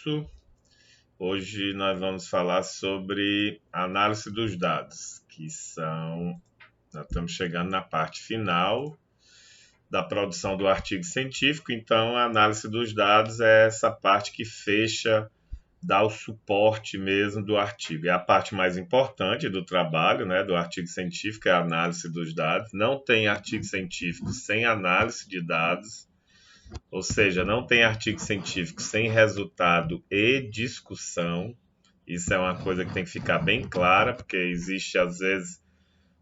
curso. Hoje nós vamos falar sobre análise dos dados, nós estamos chegando na parte final da produção do artigo científico, então a análise dos dados é essa parte que fecha, dá o suporte mesmo do artigo. É a parte mais importante do trabalho, né, do artigo científico, é a análise dos dados. Não tem artigo científico sem análise de dados. Ou seja, não tem artigo científico sem resultado e discussão. Isso é uma coisa que tem que ficar bem clara, porque existe, às vezes,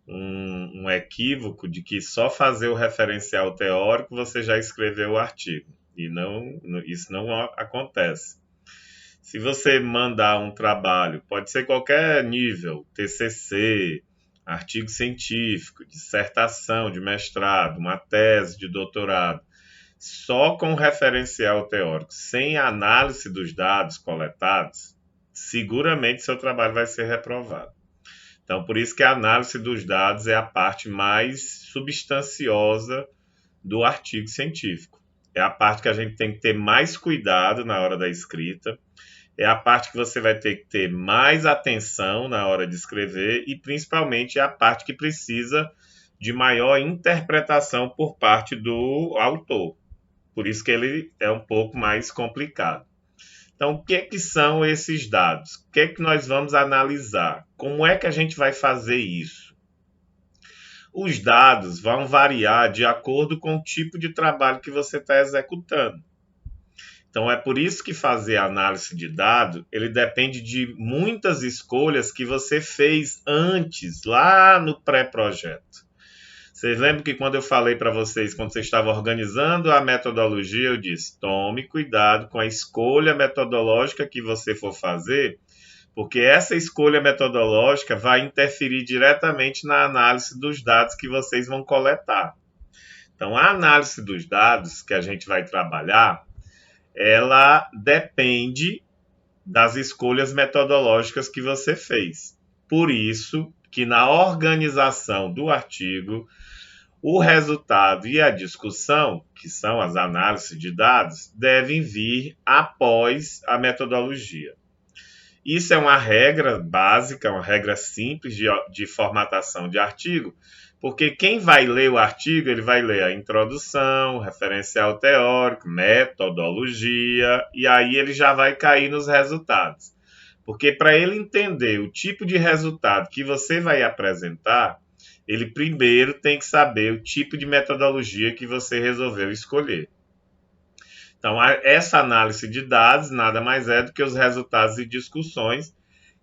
um equívoco de que só fazer o referencial teórico você já escreveu o artigo. E isso não acontece. Se você mandar um trabalho, pode ser qualquer nível, TCC, artigo científico, dissertação de mestrado, uma tese de doutorado, só com referencial teórico, sem análise dos dados coletados, seguramente seu trabalho vai ser reprovado. Então, por isso que a análise dos dados é a parte mais substanciosa do artigo científico. É a parte que a gente tem que ter mais cuidado na hora da escrita, é a parte que você vai ter que ter mais atenção na hora de escrever e, principalmente, é a parte que precisa de maior interpretação por parte do autor. Por isso que ele é um pouco mais complicado. Então, o que é que são esses dados? O que é que nós vamos analisar? Como é que a gente vai fazer isso? Os dados vão variar de acordo com o tipo de trabalho que você está executando. Então, é por isso que fazer a análise de dados, ele depende de muitas escolhas que você fez antes, lá no pré-projeto. Vocês lembram que quando eu falei para vocês, quando você estava organizando a metodologia, eu disse, tome cuidado com a escolha metodológica que você for fazer, porque essa escolha metodológica vai interferir diretamente na análise dos dados que vocês vão coletar. Então, a análise dos dados que a gente vai trabalhar, ela depende das escolhas metodológicas que você fez. Por isso que na organização do artigo, o resultado e a discussão, que são as análises de dados, devem vir após a metodologia. Isso é uma regra básica, uma regra simples de formatação de artigo, porque quem vai ler o artigo, ele vai ler a introdução, referencial teórico, metodologia, e aí ele já vai cair nos resultados. Porque para ele entender o tipo de resultado que você vai apresentar, ele primeiro tem que saber o tipo de metodologia que você resolveu escolher. Então, essa análise de dados nada mais é do que os resultados e discussões,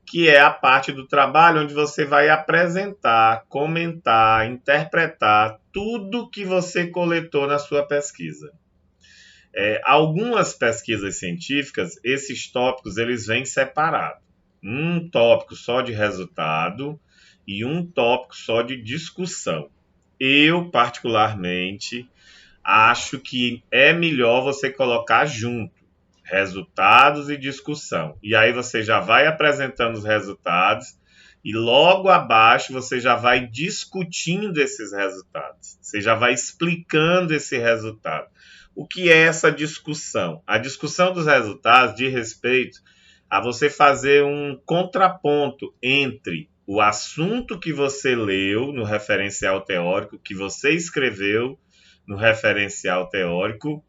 que é a parte do trabalho onde você vai apresentar, comentar, interpretar tudo que você coletou na sua pesquisa. Algumas pesquisas científicas, esses tópicos eles vêm separados. Um tópico só de resultado e um tópico só de discussão. Eu, particularmente, acho que é melhor você colocar junto resultados e discussão. E aí você já vai apresentando os resultados e logo abaixo você já vai discutindo esses resultados. Você já vai explicando esse resultado. O que é essa discussão? A discussão dos resultados diz respeito a você fazer um contraponto entre o assunto que você leu no referencial teórico, que você escreveu no referencial teórico,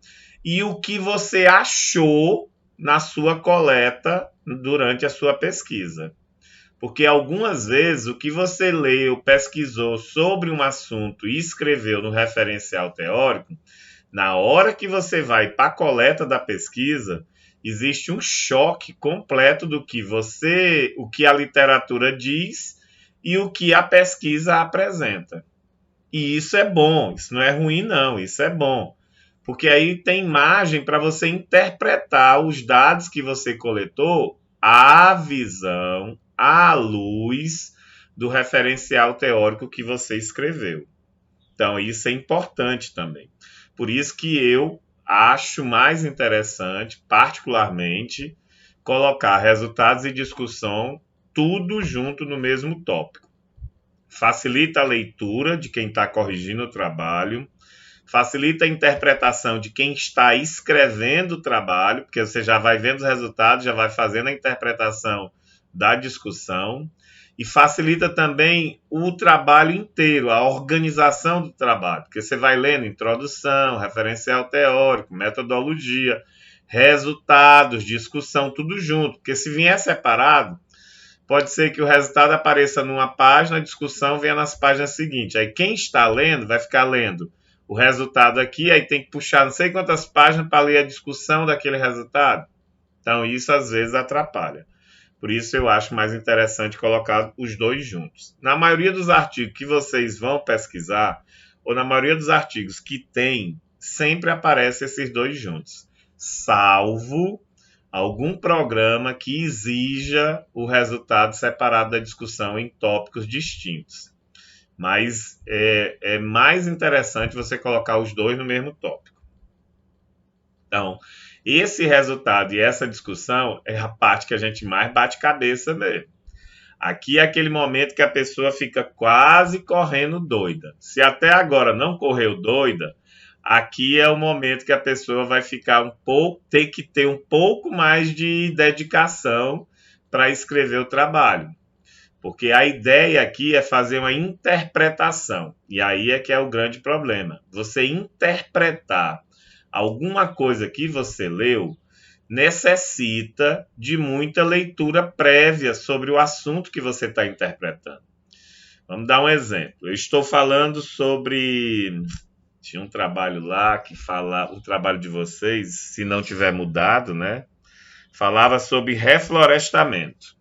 e o que você achou na sua coleta durante a sua pesquisa. Porque algumas vezes o que você leu, pesquisou sobre um assunto e escreveu no referencial teórico, na hora que você vai para a coleta da pesquisa, existe um choque completo do que o que a literatura diz e o que a pesquisa apresenta. E isso é bom, isso não é ruim não, isso é bom. Porque aí tem margem para você interpretar os dados que você coletou à visão, à luz do referencial teórico que você escreveu. Então, isso é importante também. Por isso que eu acho mais interessante, particularmente, colocar resultados e discussão tudo junto no mesmo tópico. Facilita a leitura de quem está corrigindo o trabalho, facilita a interpretação de quem está escrevendo o trabalho, porque você já vai vendo os resultados, já vai fazendo a interpretação da discussão, e facilita também o trabalho inteiro, a organização do trabalho, porque você vai lendo introdução, referencial teórico, metodologia, resultados, discussão, tudo junto, porque se vier separado, pode ser que o resultado apareça numa página, a discussão venha nas páginas seguintes. Aí quem está lendo vai ficar lendo o resultado aqui, aí tem que puxar não sei quantas páginas para ler a discussão daquele resultado. Então isso às vezes atrapalha. Por isso eu acho mais interessante colocar os dois juntos. Na maioria dos artigos que vocês vão pesquisar, ou na maioria dos artigos que tem, sempre aparecem esses dois juntos. Salvo algum programa que exija o resultado separado da discussão em tópicos distintos. Mas é mais interessante você colocar os dois no mesmo tópico. Então, esse resultado e essa discussão é a parte que a gente mais bate cabeça mesmo. Aqui é aquele momento que a pessoa fica quase correndo doida. Se até agora não correu doida, aqui é o momento que a pessoa vai ficar ter que ter um pouco mais de dedicação para escrever o trabalho. Porque a ideia aqui é fazer uma interpretação. E aí é que é o grande problema. Você interpretar alguma coisa que você leu necessita de muita leitura prévia sobre o assunto que você está interpretando. Vamos dar um exemplo. Eu estou falando sobre... Tinha um trabalho lá que fala, o trabalho de vocês, se não tiver mudado, né? Falava sobre reflorestamento.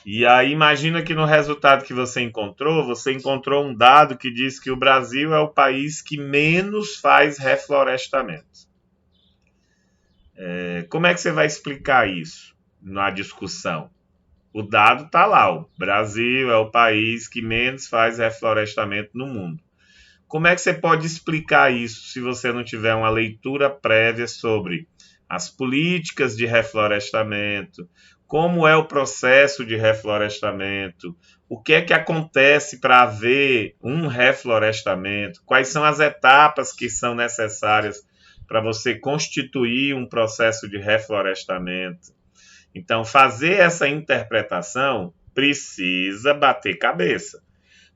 E aí imagina que no resultado que você encontrou um dado que diz que o Brasil é o país que menos faz reflorestamento. Como é que você vai explicar isso na discussão? O dado está lá, o Brasil é o país que menos faz reflorestamento no mundo. Como é que você pode explicar isso se você não tiver uma leitura prévia sobre as políticas de reflorestamento, como é o processo de reflorestamento, o que é que acontece para haver um reflorestamento, quais são as etapas que são necessárias para você constituir um processo de reflorestamento. Então, fazer essa interpretação precisa bater cabeça.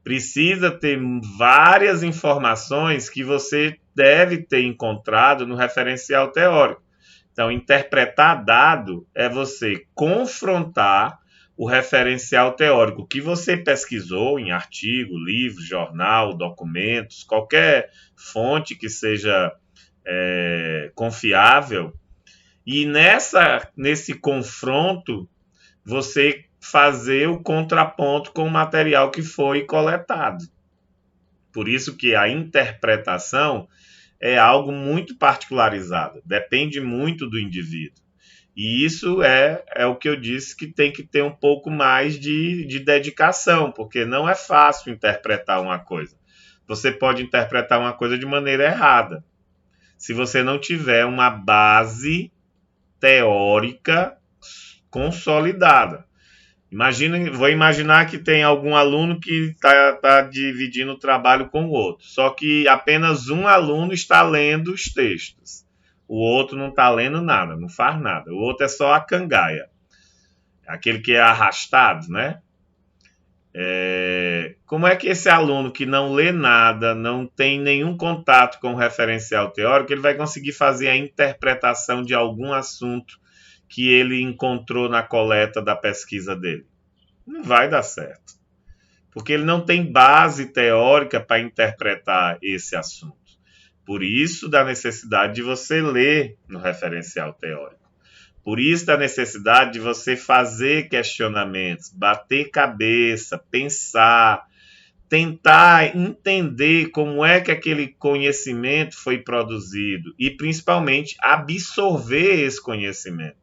Precisa ter várias informações que você deve ter encontrado no referencial teórico. Então, interpretar dado é você confrontar o referencial teórico que você pesquisou em artigo, livro, jornal, documentos, qualquer fonte que seja confiável. E nesse confronto, você fazer o contraponto com o material que foi coletado. Por isso que a interpretação é algo muito particularizado, depende muito do indivíduo. E isso é o que eu disse, que tem que ter um pouco mais de dedicação, porque não é fácil interpretar uma coisa. Você pode interpretar uma coisa de maneira errada, se você não tiver uma base teórica consolidada. Vou imaginar que tem algum aluno que está dividindo o trabalho com o outro, só que apenas um aluno está lendo os textos, o outro não está lendo nada, não faz nada, o outro é só a cangaia, aquele que é arrastado, né? Como é que esse aluno que não lê nada, não tem nenhum contato com o referencial teórico, ele vai conseguir fazer a interpretação de algum assunto que ele encontrou na coleta da pesquisa dele? Não vai dar certo, porque ele não tem base teórica para interpretar esse assunto. Por isso da necessidade de você ler no referencial teórico. Por isso da necessidade de você fazer questionamentos, bater cabeça, pensar, tentar entender como é que aquele conhecimento foi produzido e, principalmente, absorver esse conhecimento.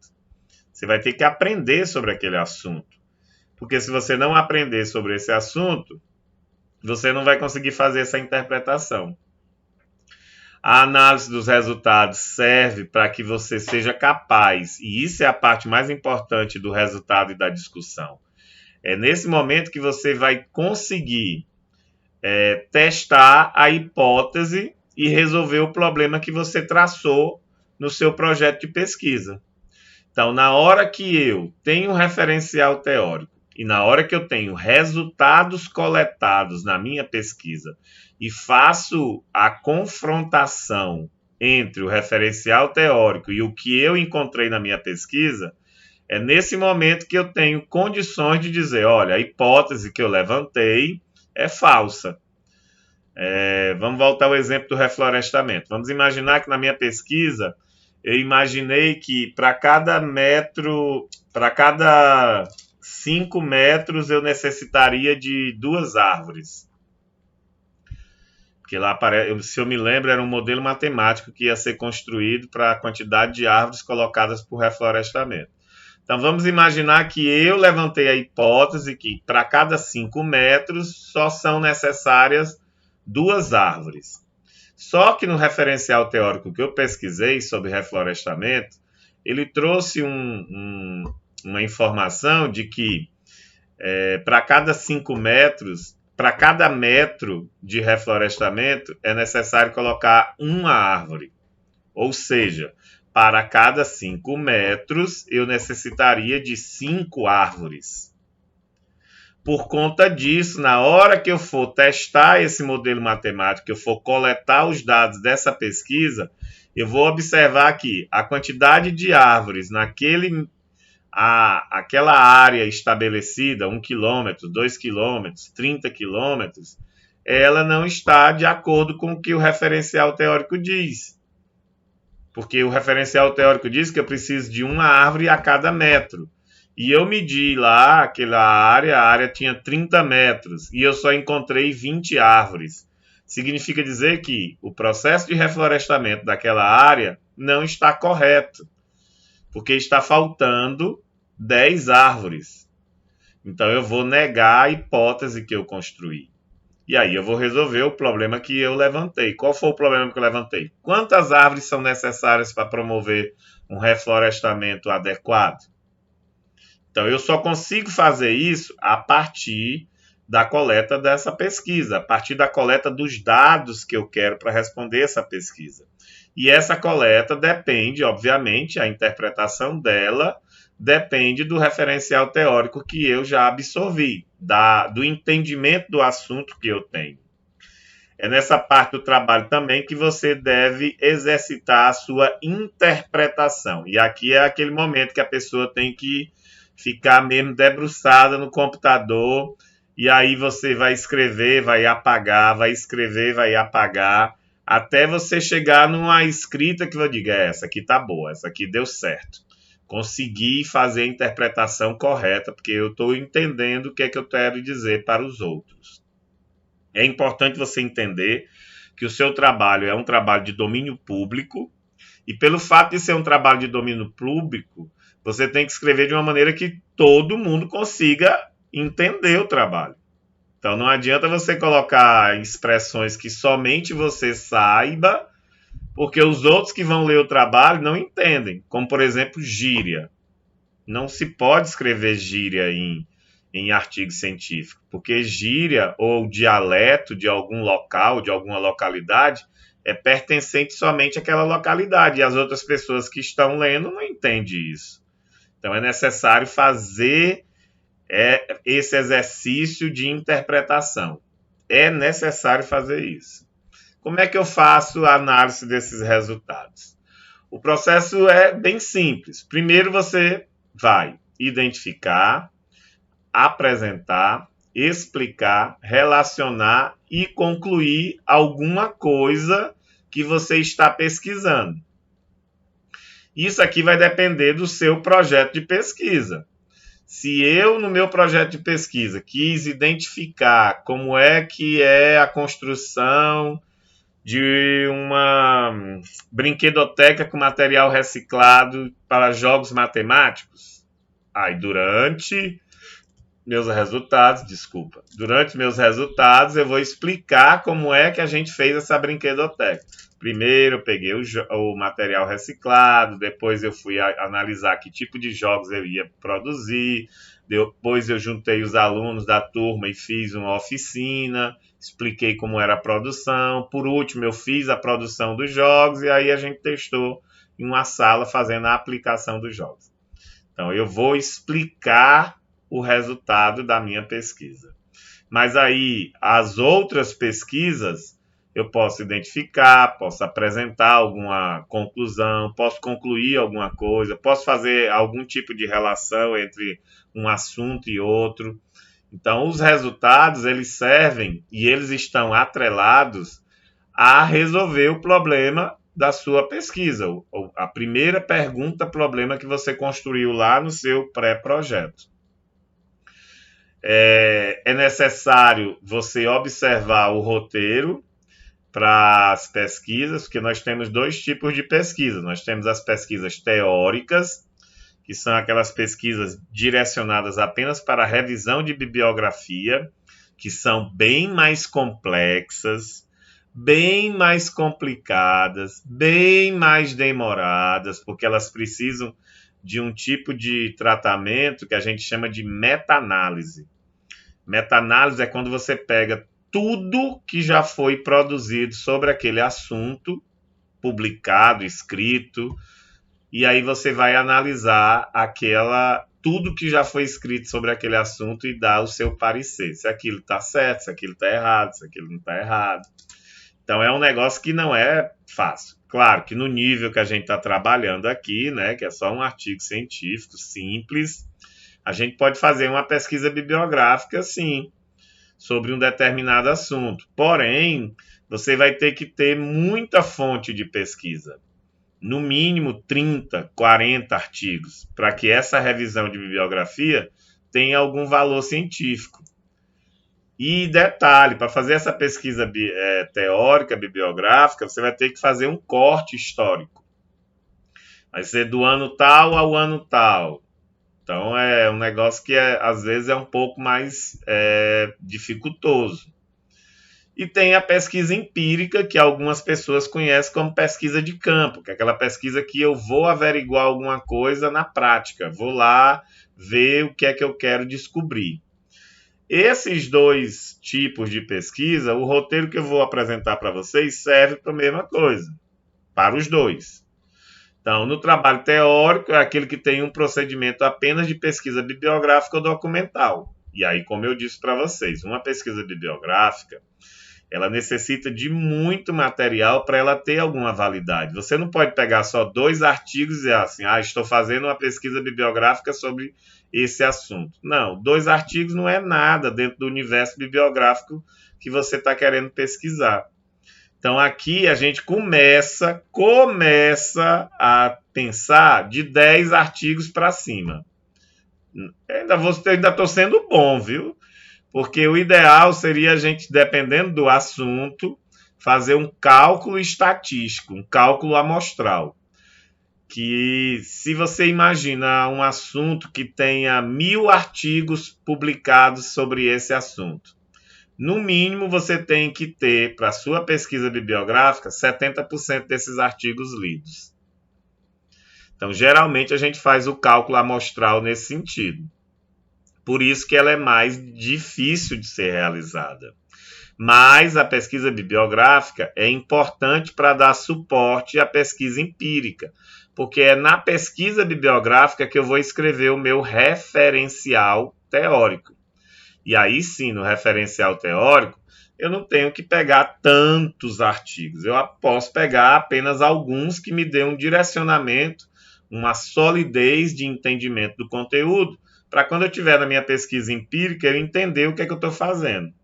Você vai ter que aprender sobre aquele assunto. Porque se você não aprender sobre esse assunto, você não vai conseguir fazer essa interpretação. A análise dos resultados serve para que você seja capaz, e isso é a parte mais importante do resultado e da discussão. É nesse momento que você vai conseguir testar a hipótese e resolver o problema que você traçou no seu projeto de pesquisa. Então, na hora que eu tenho um referencial teórico e na hora que eu tenho resultados coletados na minha pesquisa e faço a confrontação entre o referencial teórico e o que eu encontrei na minha pesquisa, é nesse momento que eu tenho condições de dizer, olha, a hipótese que eu levantei é falsa. Vamos voltar ao exemplo do reflorestamento. Vamos imaginar que na minha pesquisa eu imaginei que para cada 5 metros eu necessitaria de 2 árvores. Porque lá, se eu me lembro, era um modelo matemático que ia ser construído para a quantidade de árvores colocadas por reflorestamento. Então vamos imaginar que eu levantei a hipótese que para cada 5 metros só são necessárias 2 árvores. Só que no referencial teórico que eu pesquisei sobre reflorestamento, ele trouxe uma informação de que para cada 5 metros, para cada metro de reflorestamento, é necessário colocar uma árvore. Ou seja, para cada 5 metros, eu necessitaria de 5 árvores. Por conta disso, na hora que eu for testar esse modelo matemático, que eu for coletar os dados dessa pesquisa, eu vou observar que a quantidade de árvores aquela área estabelecida, 1 quilômetro, 2 quilômetros, 30 quilômetros, ela não está de acordo com o que o referencial teórico diz. Porque o referencial teórico diz que eu preciso de uma árvore a cada metro. E eu medi lá aquela área, a área tinha 30 metros e eu só encontrei 20 árvores. Significa dizer que o processo de reflorestamento daquela área não está correto, porque está faltando 10 árvores. Então eu vou negar a hipótese que eu construí. E aí eu vou resolver o problema que eu levantei. Qual foi o problema que eu levantei? Quantas árvores são necessárias para promover um reflorestamento adequado? Então, eu só consigo fazer isso a partir da coleta dessa pesquisa, a partir da coleta dos dados que eu quero para responder essa pesquisa. E essa coleta depende, obviamente, a interpretação dela depende do referencial teórico que eu já absorvi, do entendimento do assunto que eu tenho. É nessa parte do trabalho também que você deve exercitar a sua interpretação. E aqui é aquele momento que a pessoa tem que ficar mesmo debruçada no computador, e aí você vai escrever, vai apagar, vai escrever, vai apagar, até você chegar numa escrita que eu diga, essa aqui tá boa, essa aqui deu certo. Consegui fazer a interpretação correta, porque eu estou entendendo o que é que eu quero dizer para os outros. É importante você entender que o seu trabalho é um trabalho de domínio público, e pelo fato de ser um trabalho de domínio público, você tem que escrever de uma maneira que todo mundo consiga entender o trabalho. Então não adianta você colocar expressões que somente você saiba, porque os outros que vão ler o trabalho não entendem. Como, por exemplo, gíria. Não se pode escrever gíria em artigo científico, porque gíria ou dialeto de algum local, de alguma localidade, é pertencente somente àquela localidade, e as outras pessoas que estão lendo não entendem isso. Então, é necessário fazer esse exercício de interpretação. É necessário fazer isso. Como é que eu faço a análise desses resultados? O processo é bem simples. Primeiro, você vai identificar, apresentar, explicar, relacionar e concluir alguma coisa que você está pesquisando. Isso aqui vai depender do seu projeto de pesquisa. Se eu, no meu projeto de pesquisa, quis identificar como é que é a construção de uma brinquedoteca com material reciclado para jogos matemáticos, aí durante meus resultados eu vou explicar como é que a gente fez essa brinquedoteca. Primeiro eu peguei o material reciclado, depois eu fui analisar que tipo de jogos eu ia produzir, Depois eu juntei os alunos da turma e fiz uma oficina, expliquei como era a produção. Por último, eu fiz a produção dos jogos e aí a gente testou em uma sala fazendo a aplicação dos jogos. Então, eu vou explicar o resultado da minha pesquisa. Mas aí, as outras pesquisas, eu posso identificar, posso apresentar alguma conclusão, posso concluir alguma coisa, posso fazer algum tipo de relação entre um assunto e outro. Então, os resultados, eles servem e eles estão atrelados a resolver o problema da sua pesquisa. A primeira pergunta, problema que você construiu lá no seu pré-projeto. É necessário você observar o roteiro para as pesquisas, porque nós temos dois tipos de pesquisa. Nós temos as pesquisas teóricas, que são aquelas pesquisas direcionadas apenas para a revisão de bibliografia, que são bem mais complexas, bem mais complicadas, bem mais demoradas, porque elas precisam de um tipo de tratamento que a gente chama de meta-análise. Meta-análise é quando você pega tudo que já foi produzido sobre aquele assunto, publicado, escrito, e aí você vai analisar tudo que já foi escrito sobre aquele assunto e dar o seu parecer. Se aquilo está certo, se aquilo está errado, se aquilo não está errado. Então é um negócio que não é fácil. Claro que no nível que a gente está trabalhando aqui, né, que é só um artigo científico simples, a gente pode fazer uma pesquisa bibliográfica, sim, sobre um determinado assunto. Porém, você vai ter que ter muita fonte de pesquisa. No mínimo 30, 40 artigos, para que essa revisão de bibliografia tenha algum valor científico. E detalhe, para fazer essa pesquisa teórica, bibliográfica, você vai ter que fazer um corte histórico. Vai ser do ano tal ao ano tal. Então é um negócio que às vezes é um pouco mais dificultoso. E tem a pesquisa empírica, que algumas pessoas conhecem como pesquisa de campo, que é aquela pesquisa que eu vou averiguar alguma coisa na prática, vou lá ver o que é que eu quero descobrir. Esses dois tipos de pesquisa, o roteiro que eu vou apresentar para vocês serve para a mesma coisa, para os dois. Então, no trabalho teórico, é aquele que tem um procedimento apenas de pesquisa bibliográfica ou documental. E aí, como eu disse para vocês, uma pesquisa bibliográfica, ela necessita de muito material para ela ter alguma validade. Você não pode pegar só 2 artigos e dizer assim, estou fazendo uma pesquisa bibliográfica sobre esse assunto. Não, 2 artigos não é nada dentro do universo bibliográfico que você está querendo pesquisar. Então, aqui a gente começa a pensar de 10 artigos para cima. Ainda estou sendo bom, viu? Porque o ideal seria a gente, dependendo do assunto, fazer um cálculo estatístico, um cálculo amostral. Que se você imagina um assunto que tenha 1000 artigos publicados sobre esse assunto, no mínimo você tem que ter, para a sua pesquisa bibliográfica, 70% desses artigos lidos. Então, geralmente, a gente faz o cálculo amostral nesse sentido. Por isso que ela é mais difícil de ser realizada. Mas a pesquisa bibliográfica é importante para dar suporte à pesquisa empírica, porque é na pesquisa bibliográfica que eu vou escrever o meu referencial teórico. E aí sim, no referencial teórico, eu não tenho que pegar tantos artigos. Eu posso pegar apenas alguns que me dêem um direcionamento, uma solidez de entendimento do conteúdo, para quando eu estiver na minha pesquisa empírica, eu entender o que é que eu estou fazendo.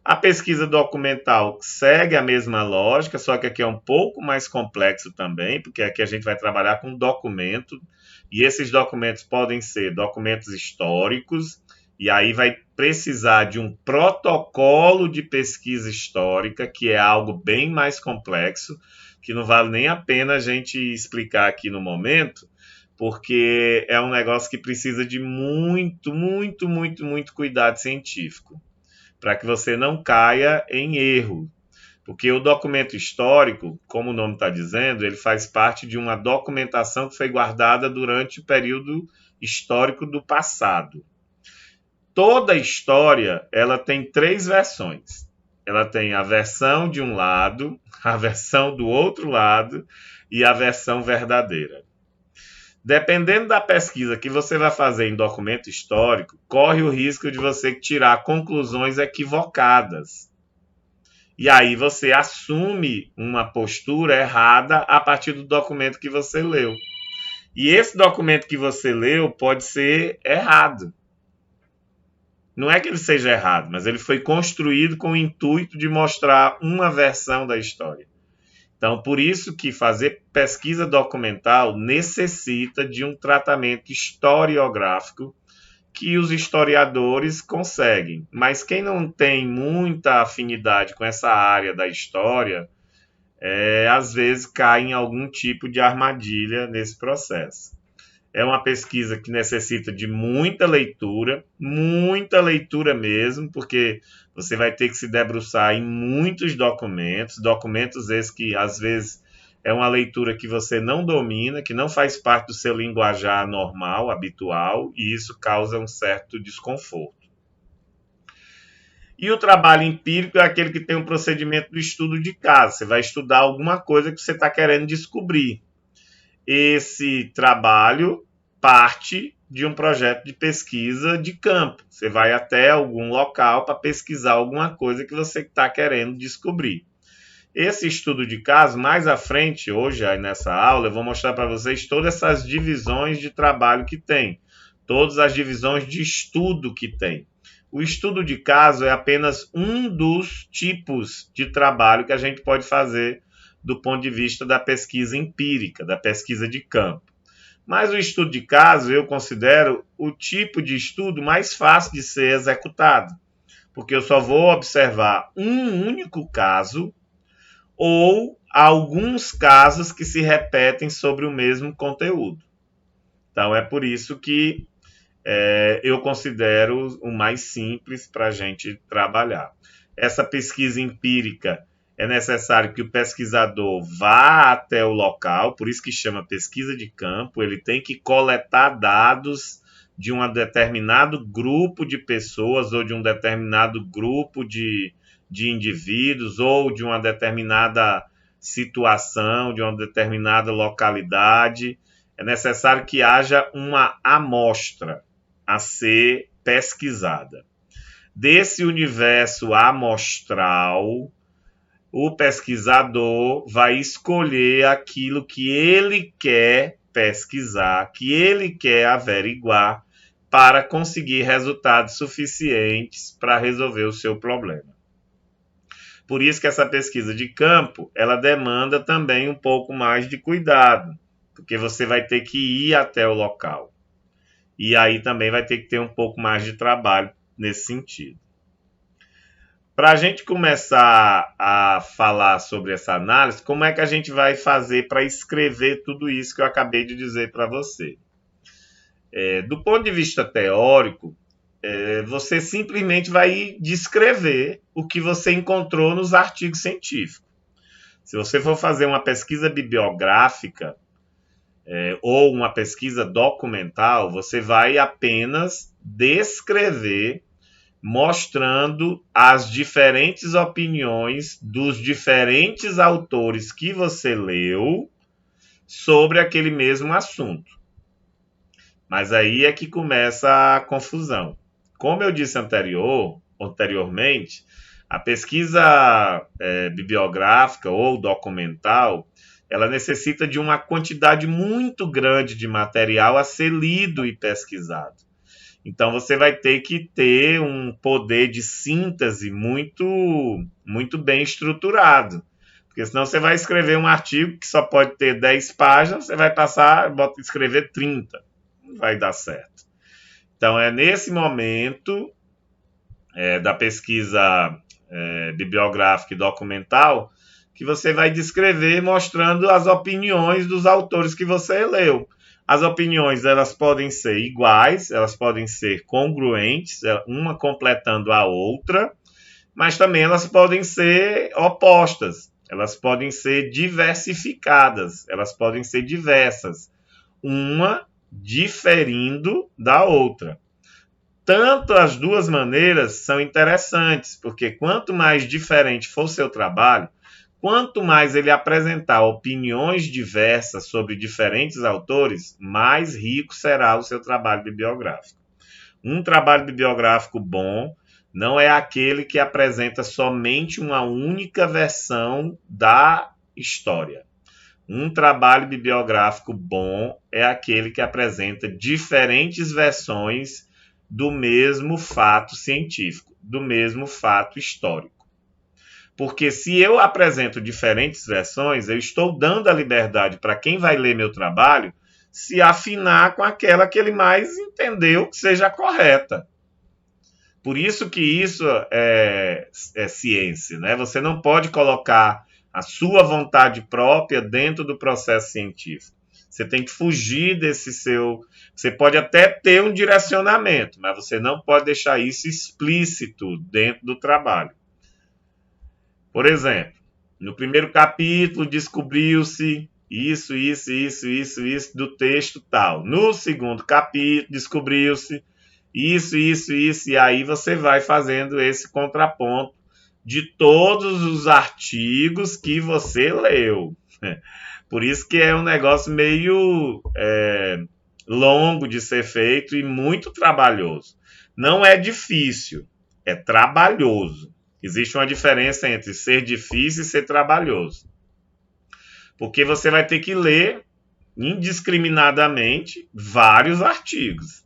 A pesquisa documental segue a mesma lógica, só que aqui é um pouco mais complexo também, porque aqui a gente vai trabalhar com documento, e esses documentos podem ser documentos históricos, e aí vai precisar de um protocolo de pesquisa histórica, que é algo bem mais complexo, que não vale nem a pena a gente explicar aqui no momento, porque é um negócio que precisa de muito cuidado científico, para que você não caia em erro. Porque o documento histórico, como o nome está dizendo, ele faz parte de uma documentação que foi guardada durante o período histórico do passado. Toda história, ela tem 3 versões. Ela tem a versão de um lado, a versão do outro lado e a versão verdadeira. Dependendo da pesquisa que você vai fazer em documento histórico, corre o risco de você tirar conclusões equivocadas. E aí você assume uma postura errada a partir do documento que você leu. E esse documento que você leu pode ser errado. Não é que ele seja errado, mas ele foi construído com o intuito de mostrar uma versão da história. Então, por isso que fazer pesquisa documental necessita de um tratamento historiográfico que os historiadores conseguem. Mas quem não tem muita afinidade com essa área da história, às vezes cai em algum tipo de armadilha nesse processo. É uma pesquisa que necessita de muita leitura mesmo, porque você vai ter que se debruçar em muitos documentos esses que às vezes é uma leitura que você não domina, que não faz parte do seu linguajar normal, habitual, e isso causa um certo desconforto. E o trabalho empírico é aquele que tem um procedimento do estudo de caso. Você vai estudar alguma coisa que você está querendo descobrir. Esse trabalho parte de um projeto de pesquisa de campo. Você vai até algum local para pesquisar alguma coisa que você está querendo descobrir. Esse estudo de caso, mais à frente, hoje aí nessa aula, eu vou mostrar para vocês todas essas divisões de trabalho que tem, todas as divisões de estudo que tem. O estudo de caso é apenas um dos tipos de trabalho que a gente pode fazer do ponto de vista da pesquisa empírica, da pesquisa de campo. Mas o estudo de caso eu considero o tipo de estudo mais fácil de ser executado, porque eu só vou observar um único caso ou alguns casos que se repetem sobre o mesmo conteúdo. Então é por isso que eu considero o mais simples para a gente trabalhar. Essa pesquisa empírica é necessário que o pesquisador vá até o local, por isso que chama pesquisa de campo, ele tem que coletar dados de um determinado grupo de pessoas ou de um determinado grupo de indivíduos ou de uma determinada situação, de uma determinada localidade. É necessário que haja uma amostra a ser pesquisada. Desse universo amostral, o pesquisador vai escolher aquilo que ele quer pesquisar, que ele quer averiguar, para conseguir resultados suficientes para resolver o seu problema. Por isso que essa pesquisa de campo, ela demanda também um pouco mais de cuidado, porque você vai ter que ir até o local. E aí também vai ter que ter um pouco mais de trabalho nesse sentido. Para a gente começar a falar sobre essa análise, como é que a gente vai fazer para escrever tudo isso que eu acabei de dizer para você? Do ponto de vista teórico, você simplesmente vai descrever o que você encontrou nos artigos científicos. Se você for fazer uma pesquisa bibliográfica ou uma pesquisa documental, você vai apenas descrever, mostrando as diferentes opiniões dos diferentes autores que você leu sobre aquele mesmo assunto. Mas aí é que começa a confusão. Como eu disse anteriormente, a pesquisa bibliográfica ou documental, ela necessita de uma quantidade muito grande de material a ser lido e pesquisado. Então, você vai ter que ter um poder de síntese muito, muito bem estruturado. Porque senão você vai escrever um artigo que só pode ter 10 páginas, você vai passar a escrever 30. Não vai dar certo. Então, é nesse momento da pesquisa bibliográfica e documental que você vai descrever mostrando as opiniões dos autores que você leu. As opiniões, elas podem ser iguais, elas podem ser congruentes, uma completando a outra, mas também elas podem ser opostas, elas podem ser diversificadas, elas podem ser diversas, uma diferindo da outra. tanto as duas maneiras são interessantes, porque quanto mais diferente for seu trabalho, quanto mais ele apresentar opiniões diversas sobre diferentes autores, mais rico será o seu trabalho bibliográfico. Um trabalho bibliográfico bom não é aquele que apresenta somente uma única versão da história. Um trabalho bibliográfico bom é aquele que apresenta diferentes versões do mesmo fato científico, do mesmo fato histórico. Porque se eu apresento diferentes versões, eu estou dando a liberdade para quem vai ler meu trabalho se afinar com aquela que ele mais entendeu que seja correta. Por isso que isso é ciência, né? Você não pode colocar a sua vontade própria dentro do processo científico. Você tem que fugir desse seu... Você pode até ter um direcionamento, mas você não pode deixar isso explícito dentro do trabalho. Por exemplo, no primeiro capítulo descobriu-se isso do texto tal. No segundo capítulo descobriu-se isso, e aí você vai fazendo esse contraponto de todos os artigos que você leu. Por isso que é um negócio meio longo de ser feito e muito trabalhoso. Não é difícil, é trabalhoso. Existe uma diferença entre ser difícil e ser trabalhoso. Porque você vai ter que ler indiscriminadamente vários artigos.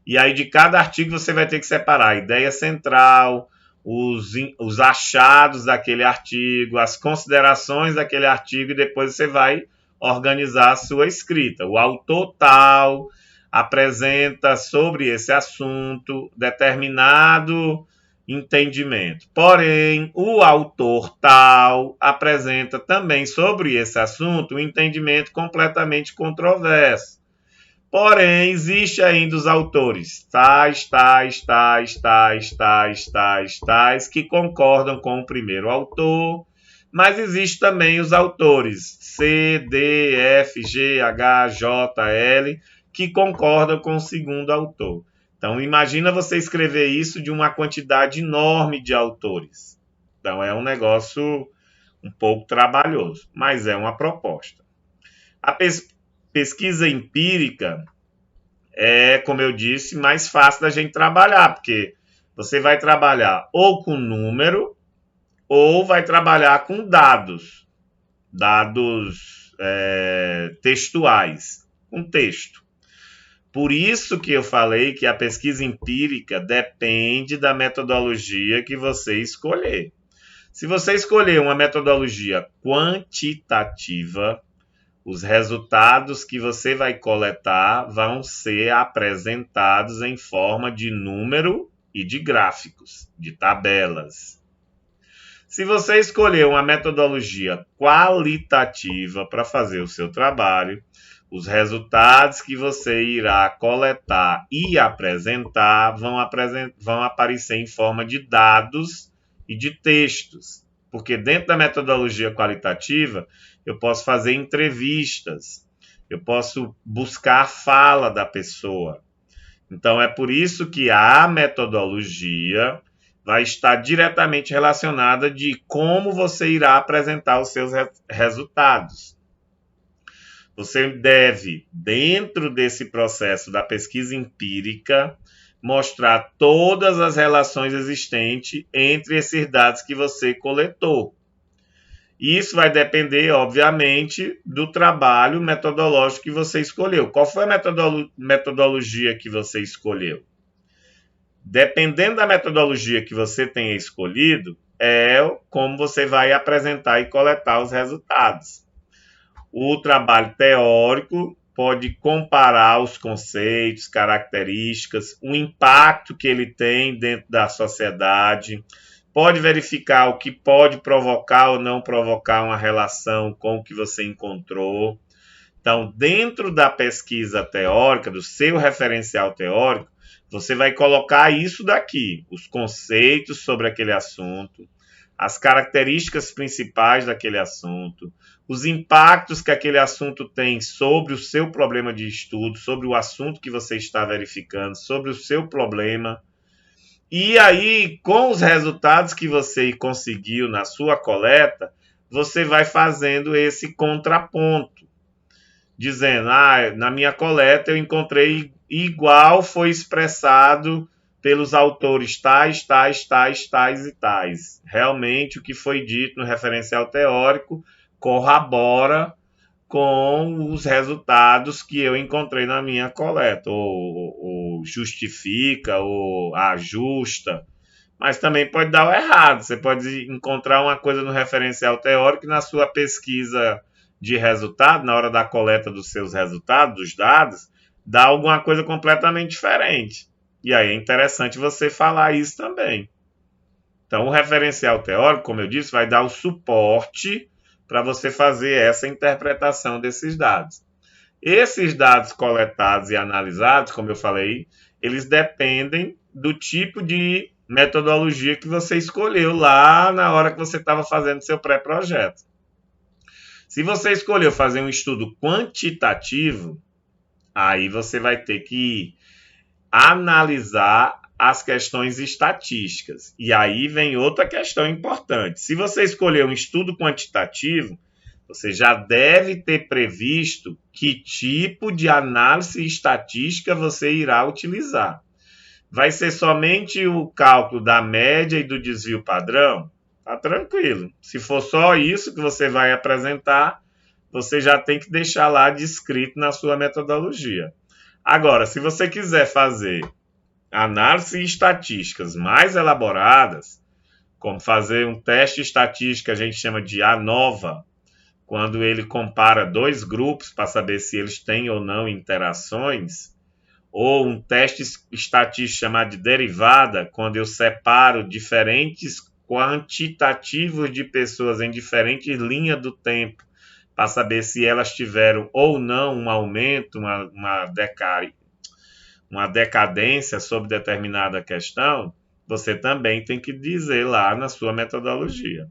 E aí de cada artigo você vai ter que separar a ideia central, os achados daquele artigo, as considerações daquele artigo, e depois você vai organizar a sua escrita. O autor tal apresenta sobre esse assunto determinado entendimento. Porém, o autor tal apresenta também sobre esse assunto um entendimento completamente controverso. Porém, existe ainda os autores tais, que concordam com o primeiro autor, mas existe também os autores C, D, F, G, H, J, L, que concordam com o segundo autor. Então, imagina você escrever isso de uma quantidade enorme de autores. Então, é um negócio um pouco trabalhoso, mas é uma proposta. A pesquisa empírica é, como eu disse, mais fácil da gente trabalhar, porque você vai trabalhar ou com número ou vai trabalhar com dados textuais, com texto. Por isso que eu falei que a pesquisa empírica depende da metodologia que você escolher. Se você escolher uma metodologia quantitativa, os resultados que você vai coletar vão ser apresentados em forma de número e de gráficos, de tabelas. Se você escolher uma metodologia qualitativa para fazer o seu trabalho, os resultados que você irá coletar e apresentar vão aparecer em forma de dados e de textos. Porque dentro da metodologia qualitativa, eu posso fazer entrevistas, eu posso buscar a fala da pessoa. Então, é por isso que a metodologia vai estar diretamente relacionada de como você irá apresentar os seus resultados. Você deve, dentro desse processo da pesquisa empírica, mostrar todas as relações existentes entre esses dados que você coletou. E isso vai depender, obviamente, do trabalho metodológico que você escolheu. Qual foi a metodologia que você escolheu? Dependendo da metodologia que você tenha escolhido, é como você vai apresentar e coletar os resultados. O trabalho teórico pode comparar os conceitos, características, o impacto que ele tem dentro da sociedade, pode verificar o que pode provocar ou não provocar uma relação com o que você encontrou. Então, dentro da pesquisa teórica, do seu referencial teórico, você vai colocar isso daqui, os conceitos sobre aquele assunto, as características principais daquele assunto, os impactos que aquele assunto tem sobre o seu problema de estudo, sobre o assunto que você está verificando, sobre o seu problema. E aí, com os resultados que você conseguiu na sua coleta, você vai fazendo esse contraponto, dizendo, na minha coleta eu encontrei igual foi expressado pelos autores tais, tais, tais, tais e tais. Realmente o que foi dito no referencial teórico corrobora com os resultados que eu encontrei na minha coleta, ou justifica, ou ajusta, mas também pode dar o errado. Você pode encontrar uma coisa no referencial teórico e na sua pesquisa de resultado, na hora da coleta dos seus resultados, dos dados, dá alguma coisa completamente diferente. E aí é interessante você falar isso também. Então, o referencial teórico, como eu disse, vai dar o suporte para você fazer essa interpretação desses dados. Esses dados coletados e analisados, como eu falei, eles dependem do tipo de metodologia que você escolheu lá na hora que você estava fazendo seu pré-projeto. Se você escolheu fazer um estudo quantitativo, aí você vai ter que analisar as questões estatísticas. E aí vem outra questão importante. Se você escolher um estudo quantitativo, você já deve ter previsto que tipo de análise estatística você irá utilizar. Vai ser somente o cálculo da média e do desvio padrão? Tá tranquilo. Se for só isso que você vai apresentar, você já tem que deixar lá descrito na sua metodologia. Agora, se você quiser fazer análises estatísticas mais elaboradas, como fazer um teste estatístico que a gente chama de ANOVA, quando ele compara dois grupos para saber se eles têm ou não interações, ou um teste estatístico chamado de derivada, quando eu separo diferentes quantitativos de pessoas em diferentes linhas do tempo, para saber se elas tiveram ou não um aumento, uma decadência sobre determinada questão, você também tem que dizer lá na sua metodologia.